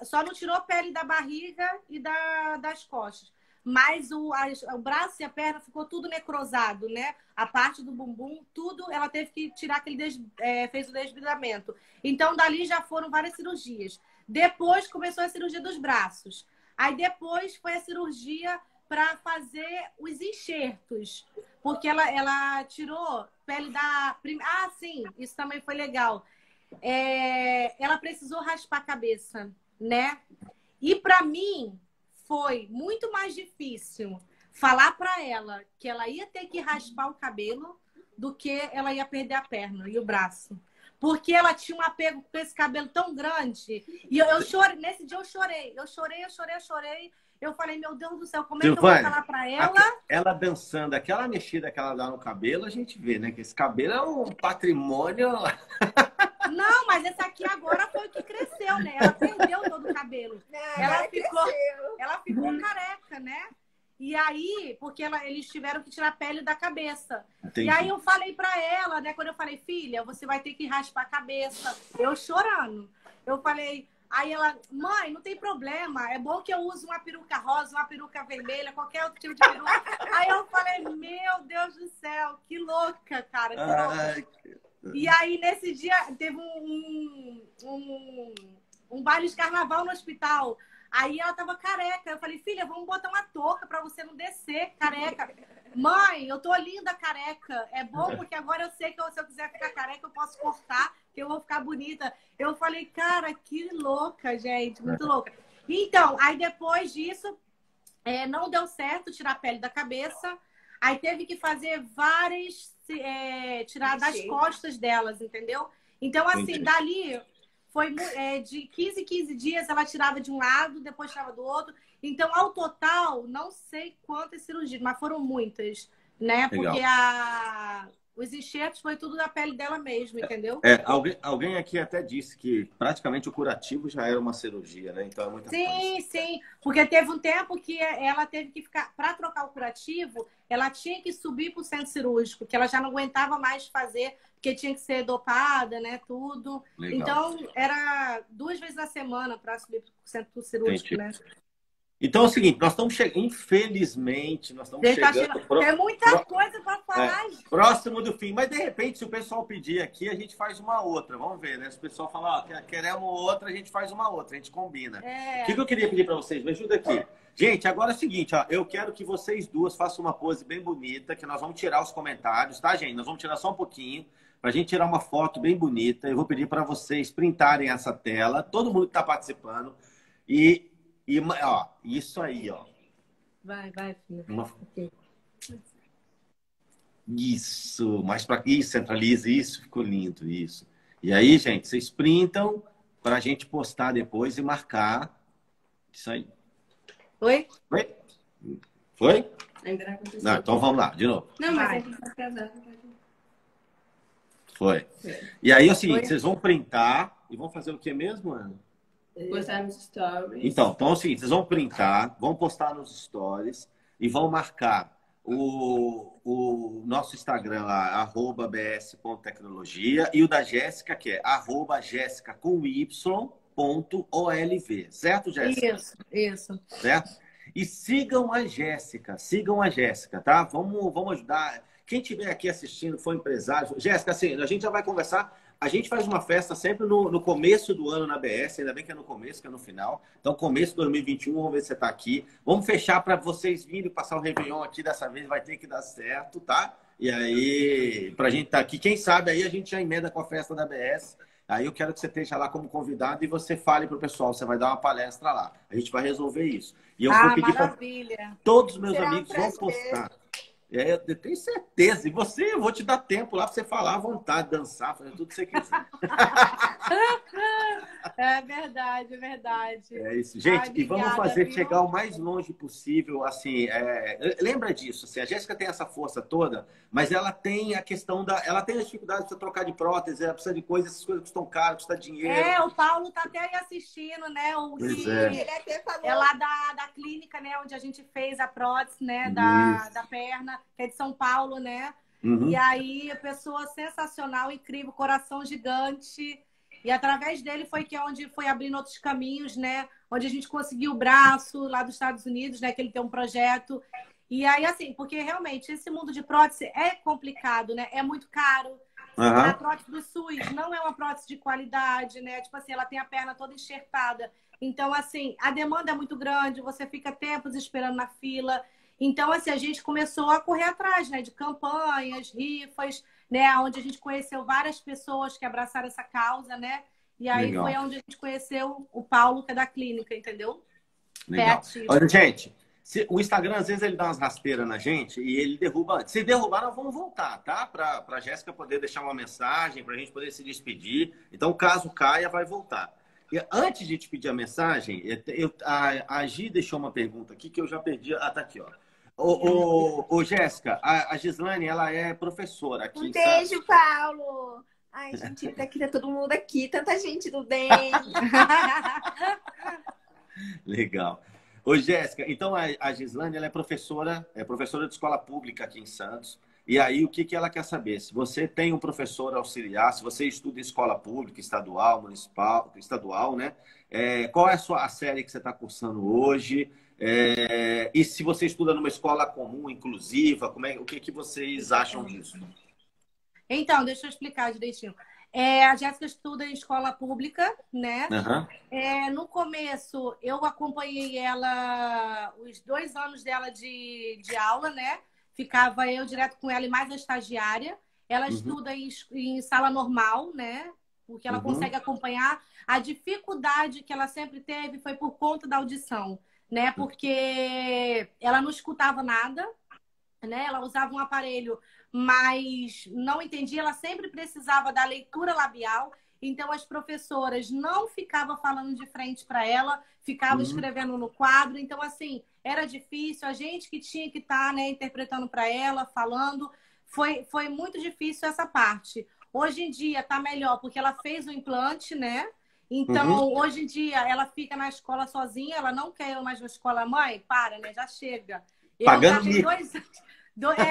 só não tirou a pele da barriga e das costas, mas o braço e a perna ficou tudo necrosado, né? A parte do bumbum, tudo, ela teve que tirar fez o desbridamento. Então, dali já foram várias cirurgias. Depois começou a cirurgia dos braços. Aí depois foi a cirurgia para fazer os enxertos, porque ela tirou pele da... Ah, sim, isso também foi legal. Ela precisou raspar a cabeça, né? E para mim foi muito mais difícil falar para ela que ela ia ter que raspar o cabelo do que ela ia perder a perna e o braço. Porque ela tinha um apego com esse cabelo tão grande. E eu chorei, nesse dia eu chorei. Eu chorei. Eu falei: meu Deus do céu, como é que eu vou falar pra ela? Ela dançando, aquela mexida que ela dá no cabelo, a gente vê, né? Que esse cabelo é um patrimônio. Não, mas esse aqui agora foi o que cresceu, né? Ela perdeu todo o cabelo. Ela ficou careca, né? E aí, porque eles tiveram que tirar a pele da cabeça. Entendi. E aí eu falei pra ela, né? Quando eu falei: filha, você vai ter que raspar a cabeça. Eu chorando. Eu falei... Aí ela: mãe, não tem problema. É bom que eu use uma peruca rosa, uma peruca vermelha, qualquer outro tipo de peruca. Aí eu falei: meu Deus do céu, que louca, cara. Que louca. E aí, nesse dia, teve um baile de carnaval no hospital. Aí ela tava careca. Eu falei: filha, vamos botar uma touca pra você não descer careca. Mãe, eu tô linda careca. É bom porque agora eu sei que se eu quiser ficar careca, eu posso cortar, que eu vou ficar bonita. Eu falei: cara, que louca, gente. Muito louca. Então, aí depois disso, não deu certo tirar a pele da cabeça. Aí teve que fazer várias... tirar das costas delas, entendeu? Então, assim, dali... Foi de 15 em 15 dias ela tirava de um lado, depois tirava do outro. Então, ao total, não sei quantas cirurgias, mas foram muitas, né? Legal. Porque os enxertos foi tudo da pele dela mesmo, entendeu? Alguém aqui até disse que praticamente o curativo já era uma cirurgia, né? Então é muita coisa. Sim. Porque teve um tempo que ela teve que ficar... Para trocar o curativo, ela tinha que subir para o centro cirúrgico, que ela já não aguentava mais fazer... Porque tinha que ser dopada, né? Tudo. Legal. Então, era 2 vezes na semana para subir para o centro cirúrgico, né? Então é o seguinte, nós estamos chegando, infelizmente, nós estamos chegando... Tem muita coisa para falar. Próximo do fim. Mas, de repente, se o pessoal pedir aqui, a gente faz uma outra. Vamos ver, né? Se o pessoal falar: queremos outra, a gente faz uma outra. A gente combina. O que eu queria pedir para vocês? Me ajuda aqui. Gente, agora é o seguinte, ó, eu quero que vocês duas façam uma pose bem bonita, que nós vamos tirar os comentários, tá, gente? Nós vamos tirar só um pouquinho, para a gente tirar uma foto bem bonita. Eu vou pedir para vocês printarem essa tela, todo mundo que está participando. Ó, isso aí, ó. Vai, filha. Okay. Isso, mais para isso, centraliza isso, ficou lindo isso. E aí, gente, vocês printam para a gente postar depois e marcar isso aí. Oi? Foi? Foi? Ainda não aconteceu. Não, então vamos lá, de novo. Não, mas a gente tá casado. Foi. E aí é o seguinte, vocês vão printar e vão fazer o que mesmo, Ana? Postar nos stories. Então é o seguinte, vocês vão printar, vão postar nos stories e vão marcar o nosso Instagram lá, @bs.tecnologia, e o da Jéssica, que é @jéssica com y.olv. Certo, Jéssica? Isso. Certo? E sigam a Jéssica, tá? Vamos ajudar. Quem estiver aqui assistindo, for empresário, Jéssica, assim, a gente já vai conversar. A gente faz uma festa sempre no começo do ano na BS, ainda bem que é no começo, que é no final. Então, começo de 2021, vamos ver se você está aqui. Vamos fechar para vocês virem passar o Réveillon aqui dessa vez, vai ter que dar certo, tá? E aí, para a gente estar aqui, quem sabe aí a gente já emenda com a festa da BS. Aí eu quero que você esteja lá como convidado e você fale para o pessoal, você vai dar uma palestra lá. A gente vai resolver isso. E eu vou pedir para todos os meus amigos vão postar. Eu tenho certeza. E você, eu vou te dar tempo lá para você falar à vontade, dançar, fazer tudo que você quiser. É verdade, é verdade. É isso. Gente, e vamos fazer chegar o mais longe possível. Assim, lembra disso. Assim, a Jéssica tem essa força toda, mas ela tem a questão da. Ela tem a dificuldade de trocar de prótese, ela precisa de coisas, essas coisas custam caro, custa dinheiro. O Paulo tá até aí assistindo, né? Ele até falou. É lá da clínica, né? Onde a gente fez a prótese, né? Da perna, que é de São Paulo, né? Uhum. E aí, pessoa sensacional, incrível, coração gigante. E através dele foi onde foi abrindo outros caminhos, né? Onde a gente conseguiu o braço lá dos Estados Unidos, né? Que ele tem um projeto. E aí, assim, porque realmente esse mundo de prótese é complicado, né? É muito caro. Uhum. A prótese do SUS não é uma prótese de qualidade, né? Tipo assim, ela tem a perna toda enxertada. Então, assim, a demanda é muito grande, você fica tempos esperando na fila. Então, assim, a gente começou a correr atrás, né? De campanhas, rifas, né? Onde a gente conheceu várias pessoas que abraçaram essa causa, né? E aí Legal. foi onde a gente conheceu o Paulo, que é da clínica, entendeu? Legal. Olha, gente, o Instagram, às vezes, ele dá umas rasteiras na gente e ele derruba antes. Se derrubar, nós vamos voltar, tá? Para a Jéssica poder deixar uma mensagem, para a gente poder se despedir. Então, caso caia, vai voltar. E antes de te pedir a mensagem, a Gi deixou uma pergunta aqui que eu já perdi. Ah, tá aqui, ó. Ô, Jéssica, a Gislane, ela é professora aqui. Um beijo, Paulo. Ai, gente, tá todo mundo aqui. Tanta gente do bem. Legal. Ô, Jéssica, então a Gislane, ela é professora de escola pública aqui em Santos. E aí, o que ela quer saber? Se você tem um professor auxiliar, se você estuda em escola pública, estadual, municipal, estadual, né? Qual é a série que você está cursando hoje? E se você estuda numa escola comum, inclusiva, o que vocês acham disso? Então, deixa eu explicar direitinho. A Jéssica estuda em escola pública, né? Uhum. No começo, eu acompanhei ela, os 2 anos dela de aula, né? Ficava eu direto com ela e mais a estagiária. Ela estuda em sala normal, né? Porque ela consegue acompanhar. A dificuldade que ela sempre teve foi por conta da audição, né? Porque ela não escutava nada, né? Ela usava um aparelho, mas não entendia. Ela sempre precisava da leitura labial. Então, as professoras não ficavam falando de frente para ela, ficavam escrevendo no quadro. Então, assim, era difícil. A gente que tinha que estar, né, interpretando para ela, falando. Foi muito difícil essa parte. Hoje em dia está melhor, porque ela fez o implante, né? Então, hoje em dia, ela fica na escola sozinha. Ela não quer ir mais na escola. Mãe, para, né? Já chega. Pagando mico.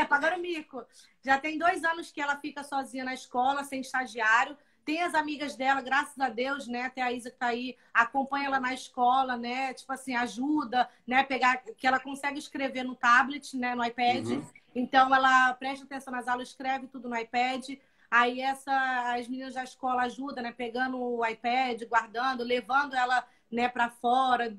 Pagando mico. Já tem 2 anos que ela fica sozinha na escola, sem estagiário. Tem as amigas dela, graças a Deus, né? Até a Isa que tá aí, acompanha ela na escola, né? Tipo assim, ajuda, né? Que ela consegue escrever no tablet, né? No iPad. Então, ela presta atenção nas aulas, escreve tudo no iPad. Aí, as meninas da escola ajudam, né? Pegando o iPad, guardando, levando ela, né? Para fora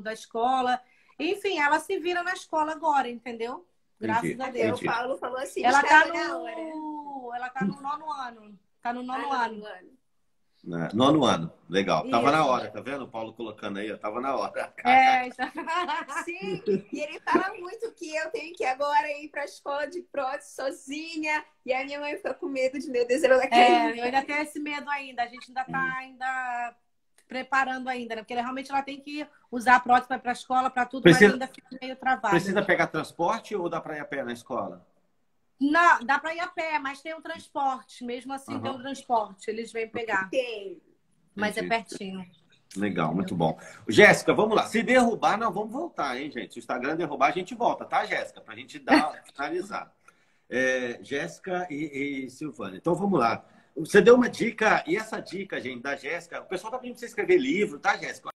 da escola. Enfim, ela se vira na escola agora, entendeu? Graças a Deus. O Paulo falou assim, ela tá no 9º ano. Tá no 9º ano. Né? 9º ano. Legal. Tava Isso. na hora, tá vendo? O Paulo colocando aí, ó. Tava na hora. Sim, e ele fala muito que eu tenho que agora ir para a escola de prótese sozinha. E a minha mãe fica com medo de, meu Deus, ela vai cair. Eu ainda tenho esse medo ainda. A gente ainda tá preparando ainda, né? Porque realmente ela tem que usar a prótese para ir para a escola, para tudo, mas ainda fica meio travada. Precisa pegar transporte ou dá para ir a pé na escola? Não, dá para ir a pé, mas tem um transporte. Mesmo assim, tem um transporte. Eles vêm pegar. Tem. Mas é pertinho. Legal, muito bom. Jéssica, vamos lá. Se derrubar, nós vamos voltar, hein, gente? Se o Instagram derrubar, a gente volta, tá, Jéssica? Pra gente finalizar. Jéssica e Silvânia. Então, vamos lá. Você deu uma dica, e essa dica, gente, da Jéssica, o pessoal tá pedindo pra você escrever livro, tá, Jéssica?